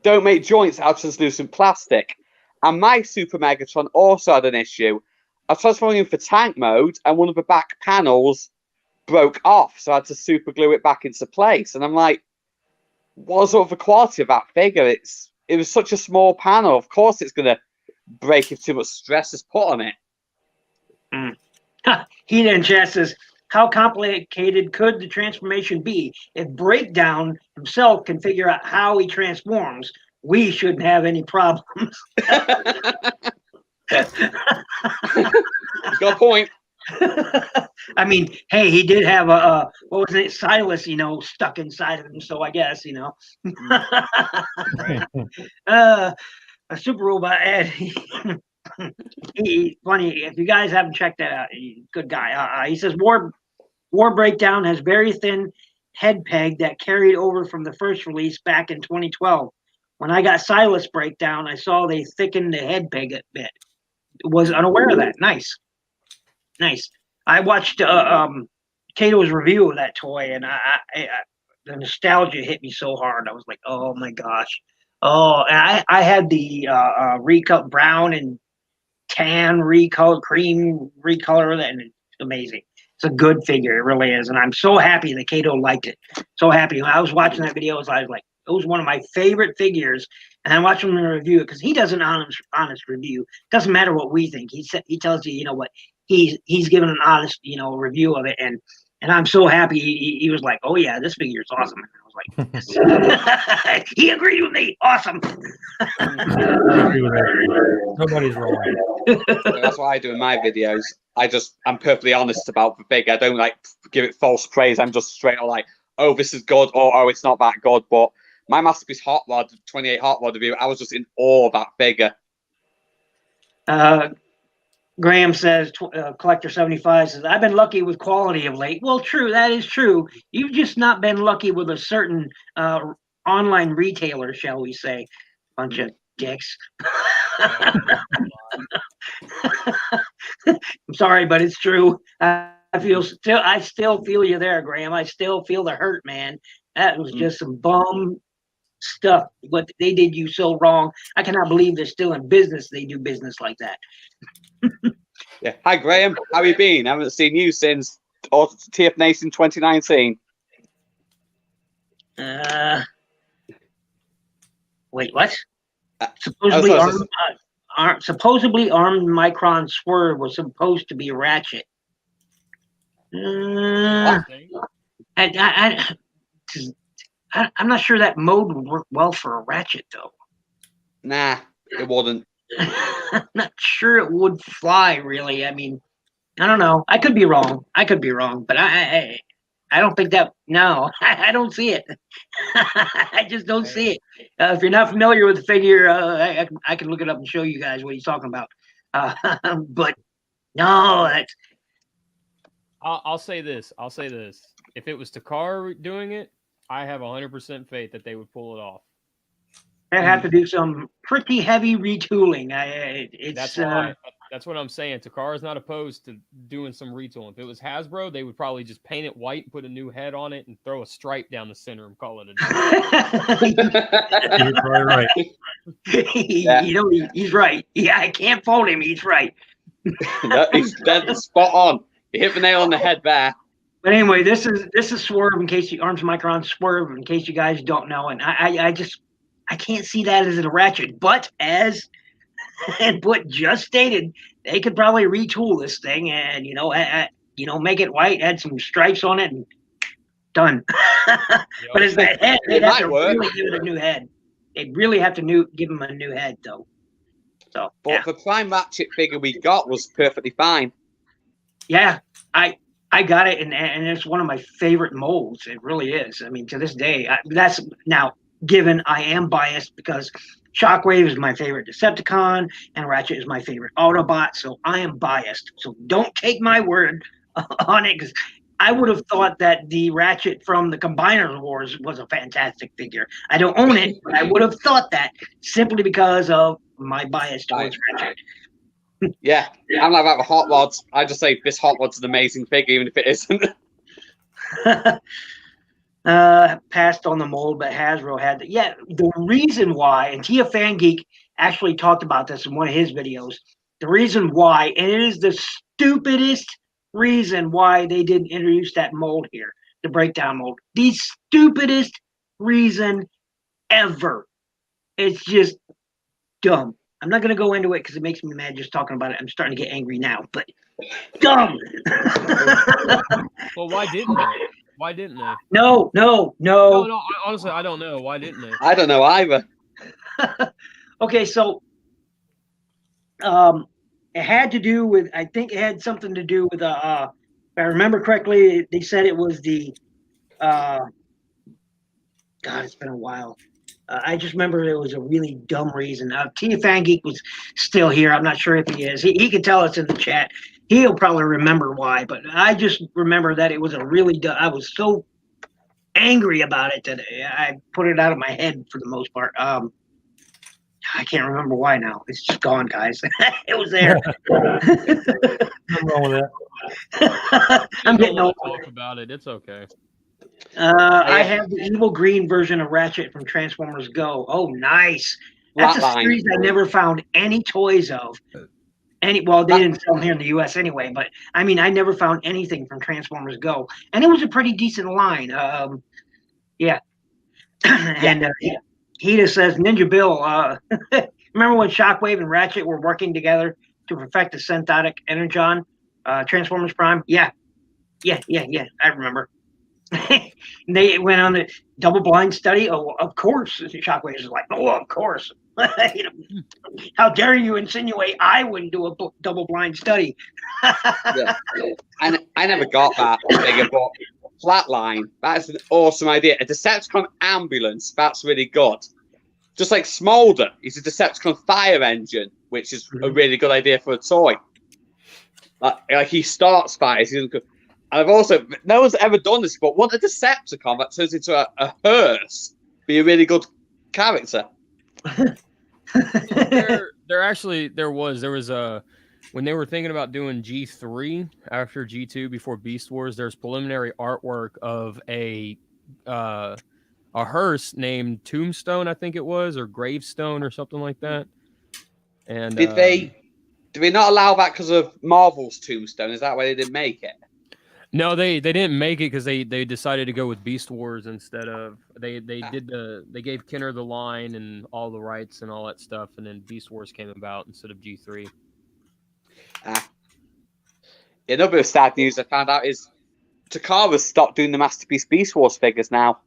Speaker 2: Don't make joints out of translucent plastic. And my Super Megatron also had an issue. I was transforming him for tank mode, and one of the back panels broke off, so I had to super glue it back into place. And I'm like, what sort of the quality of that figure? It was such a small panel. Of course it's going to break if too much stress is put on it.
Speaker 1: He then chat says, how complicated could the transformation be? If Breakdown himself can figure out how he transforms, we shouldn't have any problems.
Speaker 2: Got a point.
Speaker 1: I mean, hey, he did have a what was it, Silas, stuck inside of him. So I guess, a Super Robot Ed. He funny. If you guys haven't checked that out, good guy. He says War Breakdown has very thin head peg that carried over from the first release back in 2012. When I got Silas Breakdown, I saw they thickened the head peg a bit. Was unaware of that. Nice. I watched Kato's review of that toy, and the nostalgia hit me so hard. I was like, oh my gosh. Oh, and I had the recolor brown and tan recolor, cream recolor, and it's amazing. It's a good figure, it really is, and I'm so happy that Kato liked it. So happy. When I was watching that video, I was like, it was one of my favorite figures, and I watched him review it because he does an honest review. Doesn't matter what we think. He tells you, what he's given an honest, review of it, and I'm so happy. He was like, oh yeah, this figure is awesome. And I was like, yes. He agreed with me. Awesome.
Speaker 4: Nobody's wrong.
Speaker 2: That's what I do in my videos. I'm perfectly honest about the figure. I don't give it false praise. I'm just straight like, oh, this is good, or oh, it's not that good. But my Masterpiece Hot Rod 28 Hot Rod review, I was just in awe of that figure.
Speaker 1: Graham says, Collector 75 says, I've been lucky with quality of late. Well, true, that is true. You've just not been lucky with a certain online retailer, shall we say. Bunch of dicks. I'm sorry, but it's true. I still feel you there, Graham. I still feel the hurt, man. That was just some bum stuff. What they did you so wrong. I cannot believe they're still in business. They do business like that.
Speaker 2: Yeah. Hi, Graham. How you been? I haven't seen you since TF Nation 2019.
Speaker 1: Wait, what? Supposedly armed Micron Swerve was supposed to be Ratchet. I'm not sure that mode would work well for a Ratchet, though.
Speaker 2: Nah, it wouldn't.
Speaker 1: I'm not sure it would fly, really. I mean, I don't know. I could be wrong. But I don't think that. No, I don't see it. I just don't see it. If you're not familiar with the figure, I can look it up and show you guys what he's talking about. But no, that's.
Speaker 3: I'll say this. If it was Takara doing it, I have 100% faith that they would pull it off.
Speaker 1: They'd have to do some pretty heavy retooling.
Speaker 3: That's what I'm saying. Takara's not opposed to doing some retooling. If it was Hasbro, they would probably just paint it white, put a new head on it, and throw a stripe down the center and call it a
Speaker 4: You're probably right.
Speaker 1: He's right. Yeah, I can't fault him. He's right.
Speaker 2: He's dead spot on. You hit the nail on the head there.
Speaker 1: But anyway, this is Swerve, in case you Arms Micron Swerve, in case you guys don't know, and I can't see that as a Ratchet, but as and what just stated, they could probably retool this thing and make it white, add some stripes on it, and done. But it's that head. They'd have to really give it a new head. They'd really have to give him a new head, though. So,
Speaker 2: but the Prime Ratchet figure we got was perfectly fine.
Speaker 1: Yeah, I got it, and it's one of my favorite molds. It really is. I mean, to this day, that's now. Given I am biased because Shockwave is my favorite Decepticon and Ratchet is my favorite Autobot, so I am biased. So don't take my word on it, because I would have thought that the Ratchet from the Combiners Wars was a fantastic figure. I don't own it, but I would have thought that simply because of my bias towards Ratchet.
Speaker 2: Yeah, I'm like about the Hot Rods. I just say this Hot Rod's an amazing figure, even if it isn't.
Speaker 1: Passed on the mold, but Hasbro had the reason why, and Tia Fan Geek actually talked about this in one of his videos. The reason why, and it is the stupidest reason why they didn't introduce that mold here, the breakdown mold. The stupidest reason ever. It's just dumb. I'm not going to go into it because it makes me mad just talking about it. I'm starting to get angry now, but dumb.
Speaker 3: Well, why didn't they? Why didn't they?
Speaker 1: No.
Speaker 3: Honestly, I don't know. Why didn't they?
Speaker 2: I don't know either.
Speaker 1: Okay, so it had to do with, I think it had something to do with, if I remember correctly, they said it was the, God, it's been a while. I just remember it was a really dumb reason. Tia Fan Geek was still here. I'm not sure if he is. He can tell us in the chat. He'll probably remember why, but I just remember that it was a really dumb. I was so angry about it that I put it out of my head for the most part. I can't remember why now. It's just gone, guys. It was there.
Speaker 4: Nothing wrong with that.
Speaker 1: I'm getting old.
Speaker 3: Talk about it. It's okay.
Speaker 1: I have the evil green version of Ratchet from Transformers Go. Oh, nice. That's a series I never found any toys of. Well, they didn't sell them here in the U.S. anyway, but I mean, I never found anything from Transformers Go, and it was a pretty decent line. Yeah. And he just says, NinjaBill, remember when Shockwave and Ratchet were working together to perfect the synthetic energon, Transformers Prime? Yeah, I remember. They went on the double blind study. Oh, of course. Shockwave is like, oh, of course. How dare you insinuate I wouldn't do a double blind study?
Speaker 2: Yeah. And I never got that figure, but Flatline, that's an awesome idea. A Decepticon ambulance, that's really good. Just like Smolder, he's a Decepticon fire engine, which is a really good idea for a toy. Like he starts fires. And I've also, no one's ever done this, but what a Decepticon that turns into a hearse. be a really good character.
Speaker 3: There was a when they were thinking about doing G3 after G2 before Beast Wars. There's preliminary artwork of a hearse named Tombstone, I think it was, or Gravestone or something like that. And
Speaker 2: did they not allow that because of Marvel's Tombstone? Is that why they didn't make it?
Speaker 3: No, they didn't make it because they decided to go with Beast Wars instead of they gave Kenner the line and all the rights and all that stuff, and then Beast Wars came about instead of G3.
Speaker 2: Another bit of sad news I found out is Takara's stopped doing the Masterpiece Beast Wars figures now.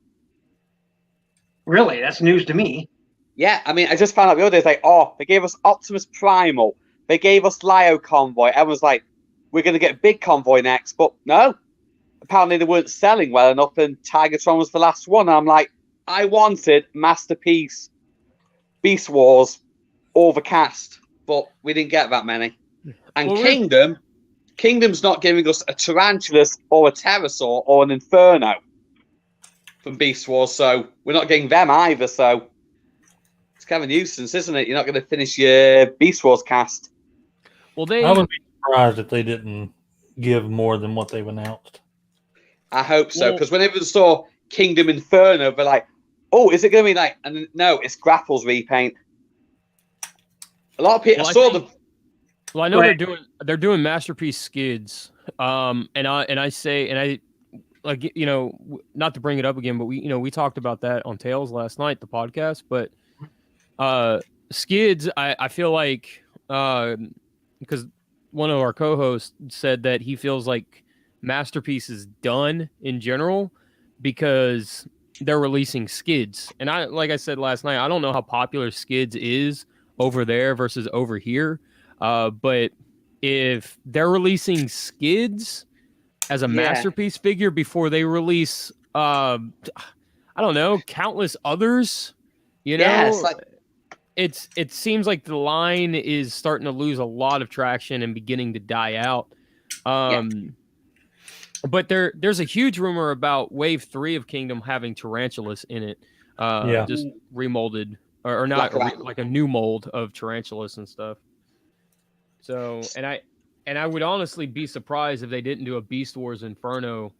Speaker 1: Really? That's news to me.
Speaker 2: Yeah, I mean, I just found out the other day, it's like, oh, they gave us Optimus Primal. They gave us Lio Convoy. Everyone's like, we're going to get Big Convoy next. But no, apparently they weren't selling well enough, and Tigatron was the last one. And I'm like, I wanted Masterpiece Beast Wars overcast, but we didn't get that many. And well, Kingdom's not giving us a Tarantulas or a Pterosaur or an Inferno from Beast Wars, so we're not getting them either. So it's kind of a nuisance, isn't it? You're not going to finish your Beast Wars cast.
Speaker 3: Well,
Speaker 4: I would be surprised if they didn't give more than what they've announced.
Speaker 2: I hope so, because whenever they saw Kingdom Inferno, they're like, "Oh, is it going to be like?" And no, it's Grapple's repaint. A lot of people saw them.
Speaker 3: Well, I know they're doing Masterpiece Skids, and I say like, you know, not to bring it up again, but we talked about that on Tales last night, the podcast. But Skids, I feel like because one of our co-hosts said that he feels like Masterpiece is done in general because they're releasing Skids, and like I said last night, I don't know how popular Skids is over there versus over here. But if they're releasing Skids as a Masterpiece figure before they release, I don't know, countless others, you know, it seems like the line is starting to lose a lot of traction and beginning to die out. But there's a huge rumor about Wave 3 of Kingdom having Tarantulas in it, just remolded or not like a new mold of Tarantulas and stuff. So, and I would honestly be surprised if they didn't do a Beast Wars Inferno,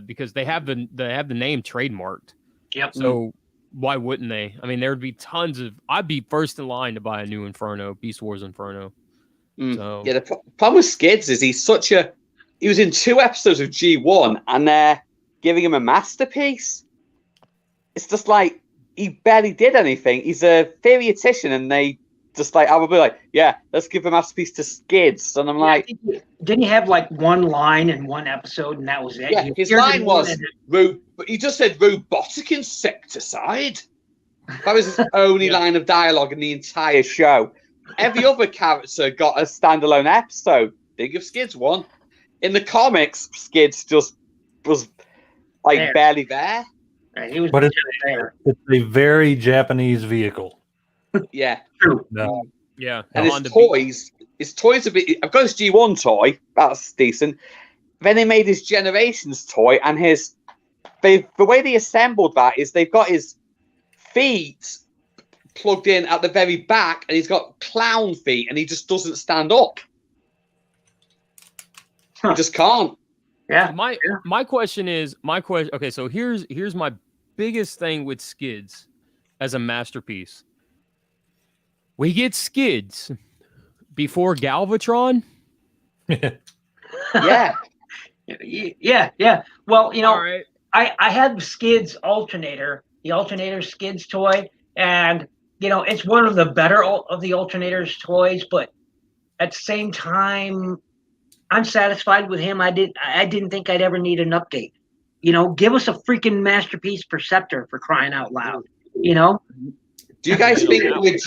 Speaker 3: because they have the name trademarked.
Speaker 1: Yep.
Speaker 3: So why wouldn't they? I mean, there would be tons of. I'd be first in line to buy a new Inferno, Beast Wars Inferno. So
Speaker 2: yeah, the problem with Skids is he was in 2 episodes of G1, and they're giving him a Masterpiece. It's just like he barely did anything. He's a theoretician, and they. Just like I would be like, yeah, let's give a Masterpiece to Skids, and I'm like,
Speaker 1: didn't he have like one line in one episode, and that was it?
Speaker 2: Yeah, his line was, but he just said robotic insecticide. That was his only line of dialogue in the entire show. Every other character got a standalone episode. They give Skids one. In the comics, Skids just was like barely there.
Speaker 1: Right, he was,
Speaker 4: but it's a very Japanese vehicle.
Speaker 2: Yeah.
Speaker 1: True.
Speaker 4: No.
Speaker 3: Yeah.
Speaker 2: And his toys a bit. I've got his G1 toy. That's decent. Then they made his Generations toy, and the way they assembled that is they've got his feet plugged in at the very back, and he's got clown feet, and he just doesn't stand up. He just can't.
Speaker 1: Yeah.
Speaker 3: My question. Okay, so here's my biggest thing with Skids as a Masterpiece. We get Skids before Galvatron.
Speaker 1: Yeah. Well, you know, right. I had the Skids alternator, the alternator Skids toy, and you know, it's one of the better of the alternators toys, but at the same time, I'm satisfied with him. I didn't think I'd ever need an update. You know, give us a freaking Masterpiece Perceptor, for crying out loud. You know.
Speaker 2: Do you guys think we're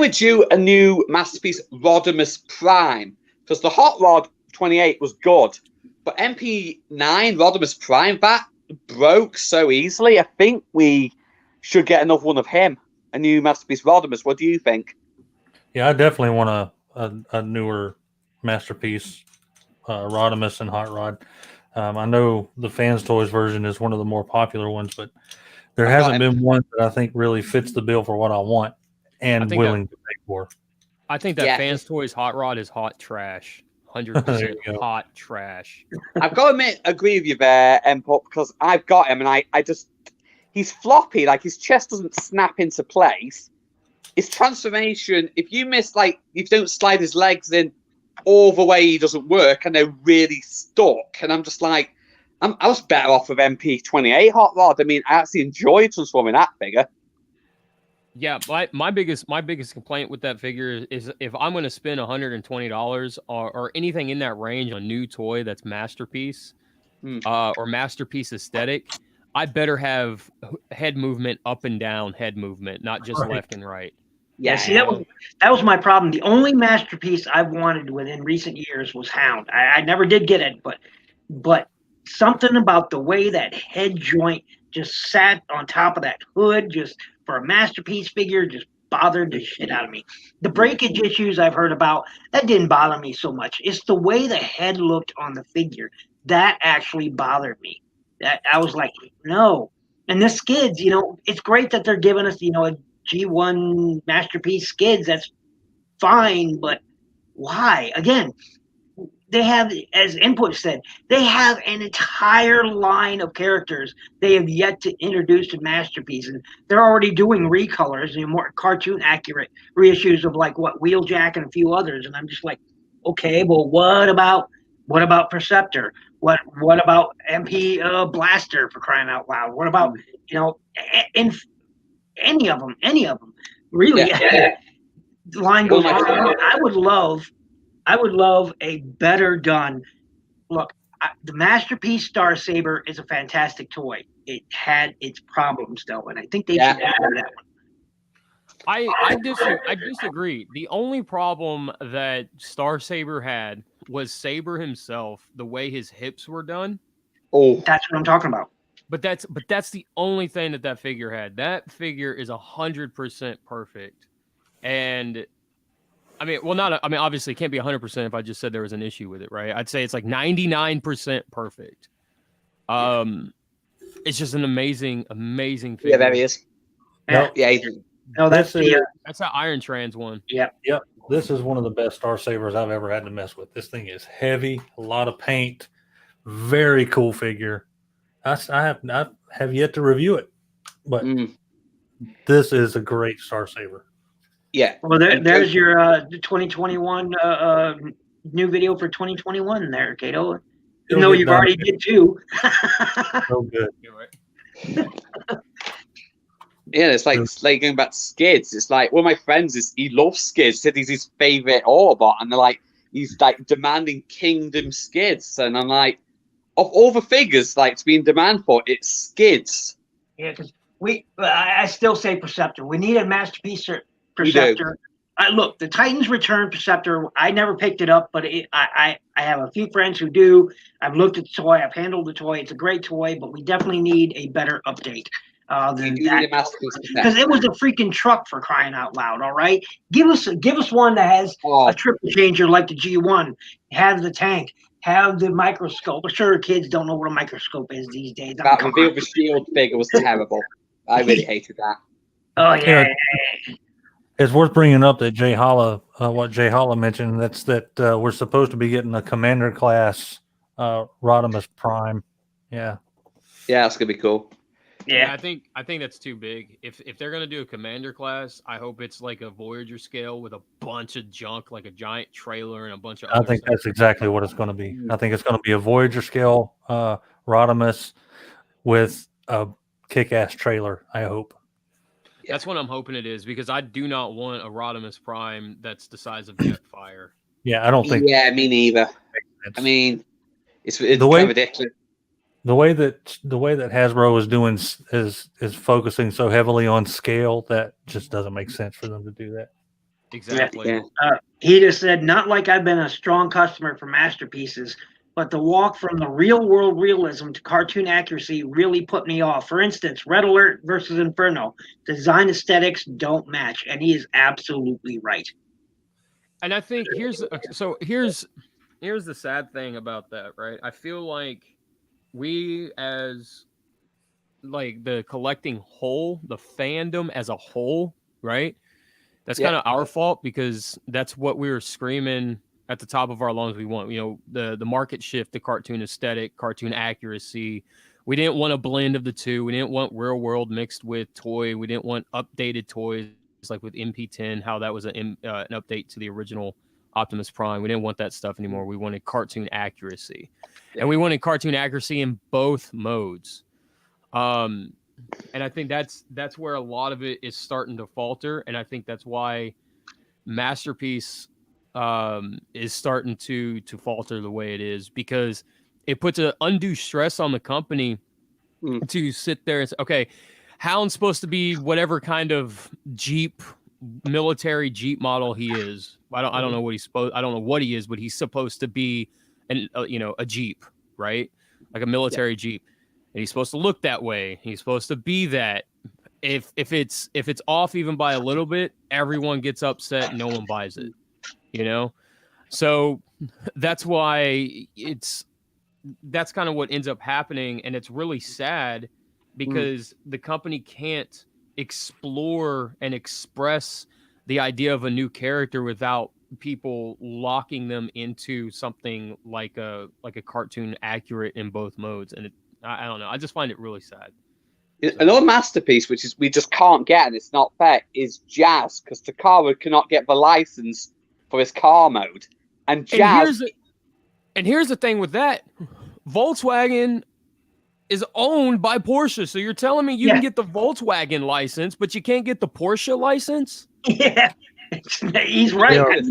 Speaker 2: due a new Masterpiece Rodimus Prime? Because the Hot Rod 28 was good, but MP9 Rodimus Prime, that broke so easily. I think we should get another one of him, a new Masterpiece Rodimus. What do you think?
Speaker 4: Yeah, I definitely want a newer Masterpiece Rodimus and Hot Rod. I know the Fans Toys version is one of the more popular ones, but There hasn't been one that I think really fits the bill for what I want and willing to pay for.
Speaker 3: I think that Fans Toys Hot Rod is hot trash. 100% hot trash.
Speaker 2: I've got to agree with you there, Empop, because I've got him and I just, he's floppy, like his chest doesn't snap into place. His transformation, if you miss, like, if you don't slide his legs in all the way, he doesn't work and they're really stuck. And I'm just like, I was better off with MP28 Hot Rod. I mean, I actually enjoyed transforming that figure.
Speaker 3: Yeah, my biggest complaint with that figure is if I'm going to spend $120 or anything in that range on a new toy that's masterpiece or masterpiece aesthetic, I better have head movement, up and down head movement, not just left and right.
Speaker 1: Yeah, see, that was my problem. The only masterpiece I've wanted within recent years was Hound. I never did get it, but something about the way that head joint just sat on top of that hood, just for a masterpiece figure, just bothered the shit out of me. The breakage issues I've heard about, that didn't bother me so much. It's the way the head looked on the figure that actually bothered me. That I was like, no. And the skids, it's great that they're giving us, a G1 masterpiece skids. That's fine, but why? Again, they have, as Input said, they have an entire line of characters they have yet to introduce to Masterpiece, and they're already doing recolors and more cartoon accurate reissues of like Wheeljack and a few others. And I'm just like, okay, well, what about Perceptor? What about MP Blaster, for crying out loud? What about in any of them? Really? Yeah. The line goes on. I would love a better done. Look, the Masterpiece Star Saber is a fantastic toy. It had its problems though, and I think they should add that one.
Speaker 3: I disagree. The only problem that Star Saber had was Saber himself, the way his hips were done.
Speaker 2: Oh,
Speaker 1: that's what I'm talking about.
Speaker 3: But that's the only thing that figure had. That figure is 100% perfect, and obviously it can't be 100% if I just said there was an issue with it, right? I'd say it's like 99% perfect. It's just an amazing figure.
Speaker 2: Yeah, that is.
Speaker 1: No, that's
Speaker 3: that Iron Trans one.
Speaker 1: Yep.
Speaker 4: This is one of the best Star Sabers I've ever had to mess with. This thing is heavy, a lot of paint, very cool figure. I have yet to review it, but this is a great Star Saber.
Speaker 2: Yeah.
Speaker 1: Well, there's your 2021 new video for 2021 there, Kato. Even though you've already did two.
Speaker 4: So good.
Speaker 2: Yeah, it's like going back to skids. It's like one of my friends he loves skids. Said he's his favorite Autobot, and they're like he's like demanding Kingdom skids, and I'm like, of all the figures like to be in demand for, it's skids.
Speaker 1: Yeah, because I still say Perceptor. We need a masterpiece Perceptor. Look, the Titans Return Perceptor. I never picked it up, but I have a few friends who do. I've looked at the toy. I've handled the toy. It's a great toy, but we definitely need a better update than that. Because it was a freaking truck, for crying out loud. All right, give us one that has a triple changer like the G1. Have the tank. Have the microscope. I'm sure kids don't know what a microscope is these days.
Speaker 2: That reveal the shield figure was terrible. I really hated that.
Speaker 1: Oh yeah.
Speaker 4: It's worth bringing up that what Jay Holla mentioned. That's that we're supposed to be getting a Commander class Rodimus Prime. Yeah,
Speaker 2: that's gonna be cool.
Speaker 3: Yeah, I think that's too big. If they're gonna do a Commander class, I hope it's like a Voyager scale with a bunch of junk, like a giant trailer and a bunch of.
Speaker 4: I think that's exactly what it's going to be. I think it's going to be a Voyager scale Rodimus with a kick-ass trailer. I hope.
Speaker 3: That's what I'm hoping it is, because I do not want a Rodimus Prime that's the size of Jetfire.
Speaker 4: Yeah, I don't think.
Speaker 2: Yeah, me neither. I mean, it's kind of ridiculous.
Speaker 4: The way that Hasbro is doing is focusing so heavily on scale that just doesn't make sense for them to do that.
Speaker 3: Exactly.
Speaker 1: Yeah. He just said, not like I've been a strong customer for masterpieces, but the walk from the real world realism to cartoon accuracy really put me off. For instance, Red Alert versus Inferno, design aesthetics don't match, and he is absolutely right.
Speaker 3: And I think here's the sad thing about that, right? I feel like we as like the collecting whole, the fandom as a whole, right? That's kind of our fault, because that's what we were screaming at the top of our lungs we want. You know, the market shift, the cartoon aesthetic, cartoon accuracy. We didn't want a blend of the two. We didn't want real world mixed with toy. We didn't want updated toys like with MP10, how that was an update to the original Optimus Prime. We didn't want that stuff anymore. We wanted cartoon accuracy. And we wanted cartoon accuracy in both modes. And I think that's where a lot of it is starting to falter. And I think that's why Masterpiece is starting to falter the way it is, because it puts an undue stress on the company to sit there and say, okay, Hound's supposed to be whatever kind of Jeep, military Jeep model he is. I don't know what he's supposed. I don't know what he is, but he's supposed to be a Jeep, right? Like a military Jeep. And he's supposed to look that way. He's supposed to be that. If it's off even by a little bit, everyone gets upset. No one buys it, you know? So that's why that's kind of what ends up happening. And it's really sad because the company can't explore and express the idea of a new character without people locking them into something like a cartoon accurate in both modes. And I don't know. I just find it really sad.
Speaker 2: Another masterpiece, which is we just can't get, and it's not fair, is Jazz, because Takara cannot get the license for his car mode. And Jazz.
Speaker 3: And here's the thing with that: Volkswagen is owned by Porsche. So you're telling me you can get the Volkswagen license, but you can't get the Porsche license?
Speaker 1: Yeah, he's right.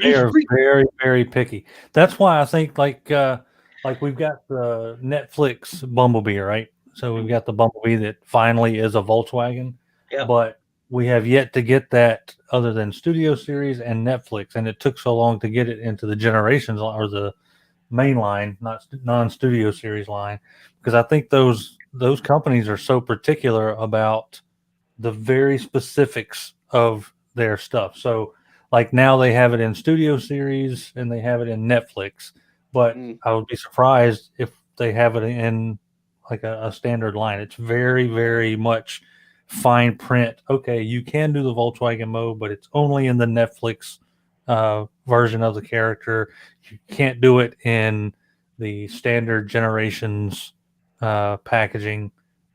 Speaker 4: They are very, very picky. That's why I think like we've got the Netflix Bumblebee, right? So we've got the Bumblebee that finally is a Volkswagen, but we have yet to get that other than Studio Series and Netflix, and it took so long to get it into the Generations or the main line, not non-Studio Series line, because I think those companies are so particular about the very specifics of their stuff. So like now they have it in Studio Series and they have it in Netflix, but I would be surprised if they have it in like a standard line. It's very, very much fine print. Okay, you can do the Volkswagen mode, but it's only in the Netflix version of the character. You can't do it in the standard Generations packaging,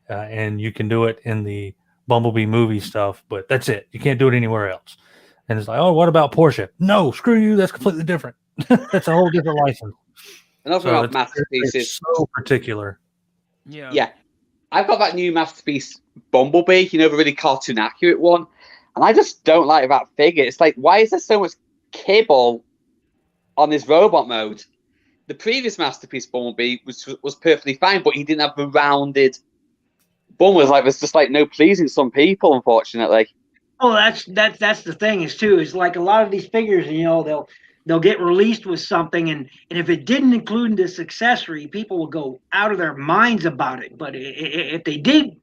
Speaker 4: and you can do it in the Bumblebee movie stuff, but that's it. You can't do it anywhere else. And it's like, oh, what about Porsche? No, screw you. That's completely different. That's a whole different license.
Speaker 2: Another about Masterpiece is
Speaker 4: so particular.
Speaker 2: Yeah. I've got that new Masterpiece Bumblebee, the really cartoon accurate one, and I just don't like that figure. It's like, why is there so much kibble on this robot mode? The previous Masterpiece Bumblebee was perfectly fine, but he didn't have the rounded bum. Was like, there's just like no pleasing some people, unfortunately.
Speaker 1: Oh, that's the thing is like a lot of these figures, they'll get released with something, and if it didn't include this accessory, people will go out of their minds about it. But if they didn't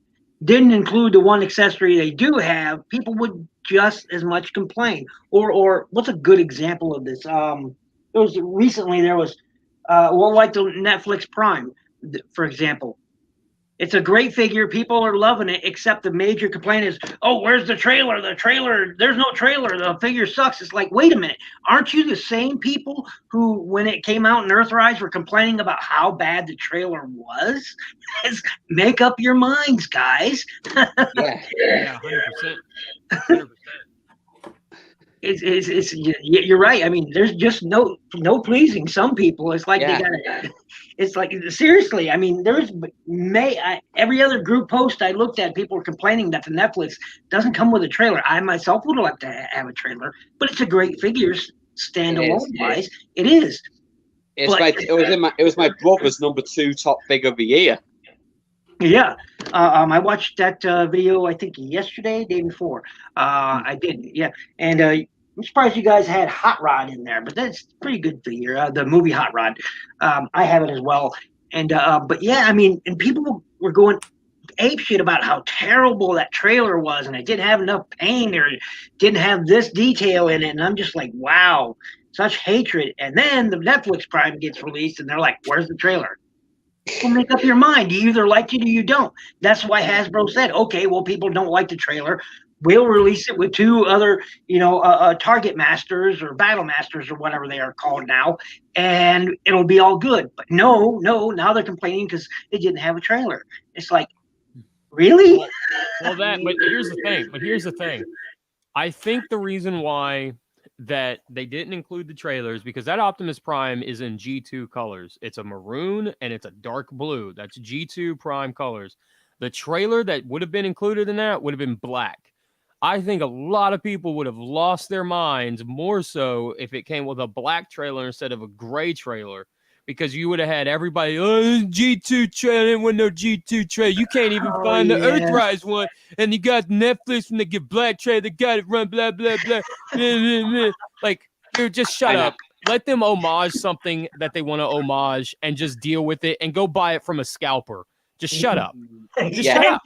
Speaker 1: include the one accessory they do have, people would just as much complain. Or what's a good example of this? Recently there was like the Netflix Prime, for example. It's a great figure. People are loving it, except the major complaint is, oh, where's the trailer? The trailer, there's no trailer. The figure sucks. It's like, wait a minute. Aren't you the same people who, when it came out in Earthrise, were complaining about how bad the trailer was? Make up your minds, guys.
Speaker 3: Yeah, 100%. 100%.
Speaker 1: You're right. I mean, there's just no pleasing some people. It's like they gotta. It's like, seriously. I mean, every other group post I looked at, people were complaining that the Netflix doesn't come with a trailer. I myself would like to have a trailer, but it's a great figure standalone wise. It is.
Speaker 2: It was my brother's #2 top figure of the year.
Speaker 1: Yeah, I watched that video, I think yesterday, day before. I did, and I'm surprised you guys had Hot Rod in there, but that's a pretty good figure. The movie Hot Rod, I have it as well. And but yeah, I mean, and people were going apeshit about how terrible that trailer was, and it didn't have enough paint or didn't have this detail in it. And I'm just like, wow, such hatred. And then the Netflix Prime gets released, and they're like, where's the trailer? Well, make up your mind. You either like it or you don't. That's why Hasbro said, okay, well, people don't like the trailer. We'll release it with 2 other, Target Masters or Battle Masters or whatever they are called now, and it'll be all good. But no, now they're complaining because they didn't have a trailer. It's like, really?
Speaker 3: But here's the thing. I think the reason why that they didn't include the trailers because that Optimus Prime is in G2 colors. It's a maroon and it's a dark blue. That's G2 Prime colors. The trailer that would have been included in that would have been black. I think a lot of people would have lost their minds more so if it came with a black trailer instead of a gray trailer. Because you would have had everybody, G2 trailer, with no G2 trailer. You can't even find the Earthrise one. And you got Netflix when they get black trailer, they got it run, blah, blah, blah. Like, dude, just shut up. Let them homage something that they want to homage and just deal with it and go buy it from a scalper. Just shut up. Just shut up.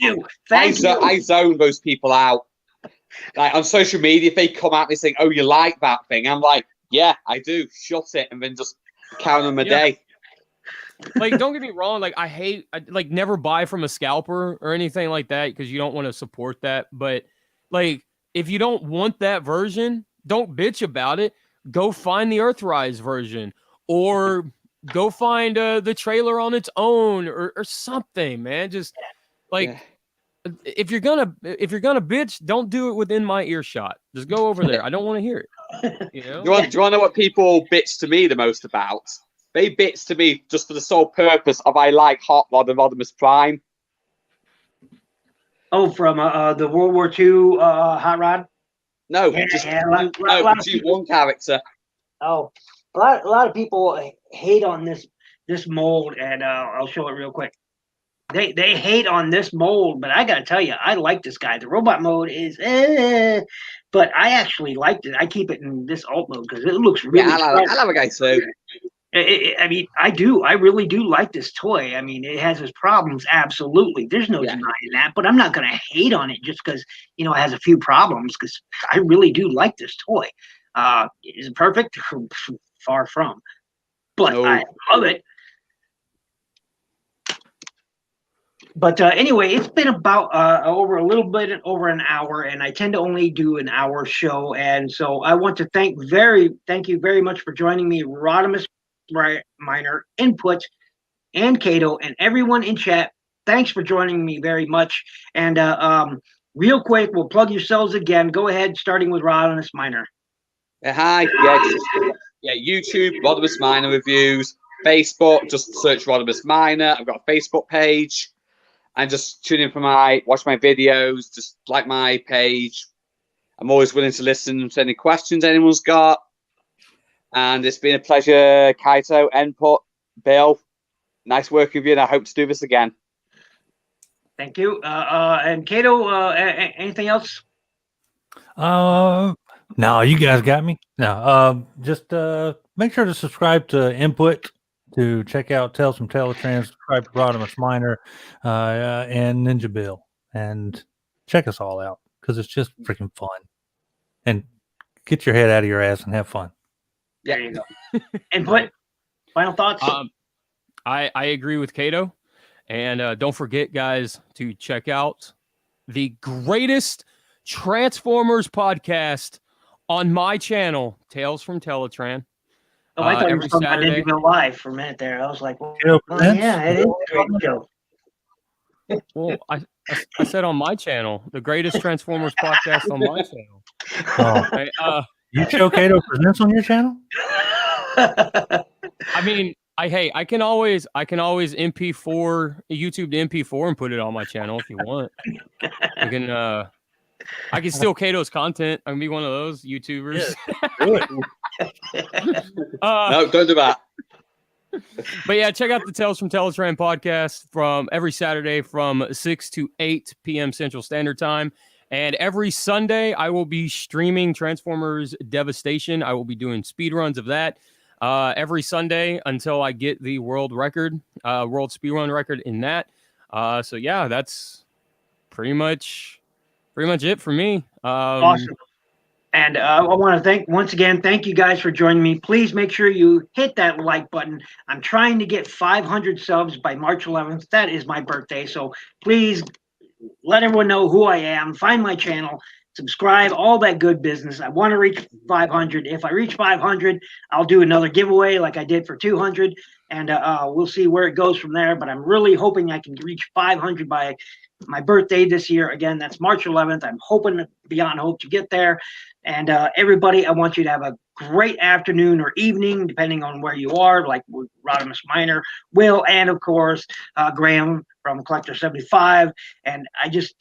Speaker 1: Thank you.
Speaker 2: I zone those people out. Like on social media, if they come at me saying, "Oh, you like that thing?" I'm like, "Yeah, I do." Shut it, and then just count them a day.
Speaker 3: Like, don't get me wrong. Like, I never buy from a scalper or anything like that because you don't want to support that. But like, if you don't want that version, don't bitch about it. Go find the Earthrise version, or go find the trailer on its own, or something, man. Just like. Yeah. If you're gonna bitch, don't do it within my earshot. Just go over there. I don't want to hear it. You know?
Speaker 2: Do you want to know what people bitch to me the most about? They bitch to me just for the sole purpose of I like Hot Rod and Rodimus Prime.
Speaker 1: Oh, from the World War II Hot Rod?
Speaker 2: No, just one character.
Speaker 1: Oh, a lot of people hate on this mold, and I'll show it real quick. They hate on this mold, but I gotta tell you, I like this guy. The robot mode is, but I actually liked it. I keep it in this alt mode because it looks really.
Speaker 2: Yeah, I love a guy too.
Speaker 1: I mean, I do. I really do like this toy. I mean, it has its problems, absolutely. There's no denying that. But I'm not gonna hate on it just because it has a few problems. Because I really do like this toy. Is it perfect? Far from. But I love it. But anyway, it's been about over a little bit over an hour, and I tend to only do an hour show. And so I want to thank you very much for joining me, Rodimus Miner, Input, and Kato, and everyone in chat. Thanks for joining me very much. And real quick, we'll plug yourselves again. Go ahead, starting with Rodimus Miner.
Speaker 2: Hi, YouTube, Rodimus Miner Reviews. Facebook, just search Rodimus Miner. I've got a Facebook page. And just tune in watch my videos, just like my page. I'm always willing to listen to any questions anyone's got. And it's been a pleasure, Kaito, Input, Bill. Nice working with you, and I hope to do this again.
Speaker 1: Thank you. And Kato, anything else?
Speaker 4: No, you guys got me. No, just make sure to subscribe to Input, to check out Tales from Teletran, subscribe to Rodimus Miner, and NinjaBill, and check us all out because it's just freaking fun. And get your head out of your ass and have fun.
Speaker 1: There you go. Input, final thoughts?
Speaker 3: I agree with Kato, and don't forget, guys, to check out the greatest Transformers podcast on my channel, Tales from Teletran.
Speaker 1: Oh, I thought you were talking about NinjaBill Live for a minute there. I was like, well, yeah, it is a great show.
Speaker 3: Well, I said on my channel, the greatest Transformers podcast on my channel.
Speaker 4: Oh. You show Kato presents on your channel?
Speaker 3: I mean, I can always MP4 YouTube to MP4 and put it on my channel if you want. I can steal Kato's content. I can be one of those YouTubers.
Speaker 4: Yeah, do it.
Speaker 2: No, don't do that.
Speaker 3: But yeah, check out the Tales from Teletran podcast from every Saturday from 6 to 8 p.m. Central Standard Time. And every Sunday, I will be streaming Transformers Devastation. I will be doing speedruns of that every Sunday until I get the world speedrun record in that. So yeah, that's pretty much it for me.
Speaker 1: Awesome. And I want to once again, thank you guys for joining me. Please make sure you hit that like button. I'm trying to get 500 subs by March 11th. That is my birthday. So please let everyone know who I am. Find my channel, subscribe, all that good business. I want to reach 500. If I reach 500, I'll do another giveaway like I did for 200. And we'll see where it goes from there. But I'm really hoping I can reach 500 by my birthday this year. Again, that's March 11th. I'm hoping beyond hope to get there. And everybody, I want you to have a great afternoon or evening, depending on where you are, like Rodimus Miner, Will, and of course, Graham from Collector 75. And I just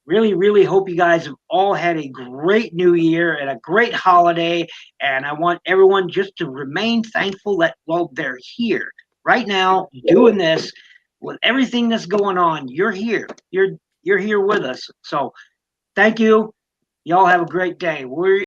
Speaker 1: really, really hope you guys have all had a great new year and a great holiday. And I want everyone just to remain thankful that, well, they're here right now doing this with everything that's going on. You're here. You're here with us. So thank you. Y'all have a great day.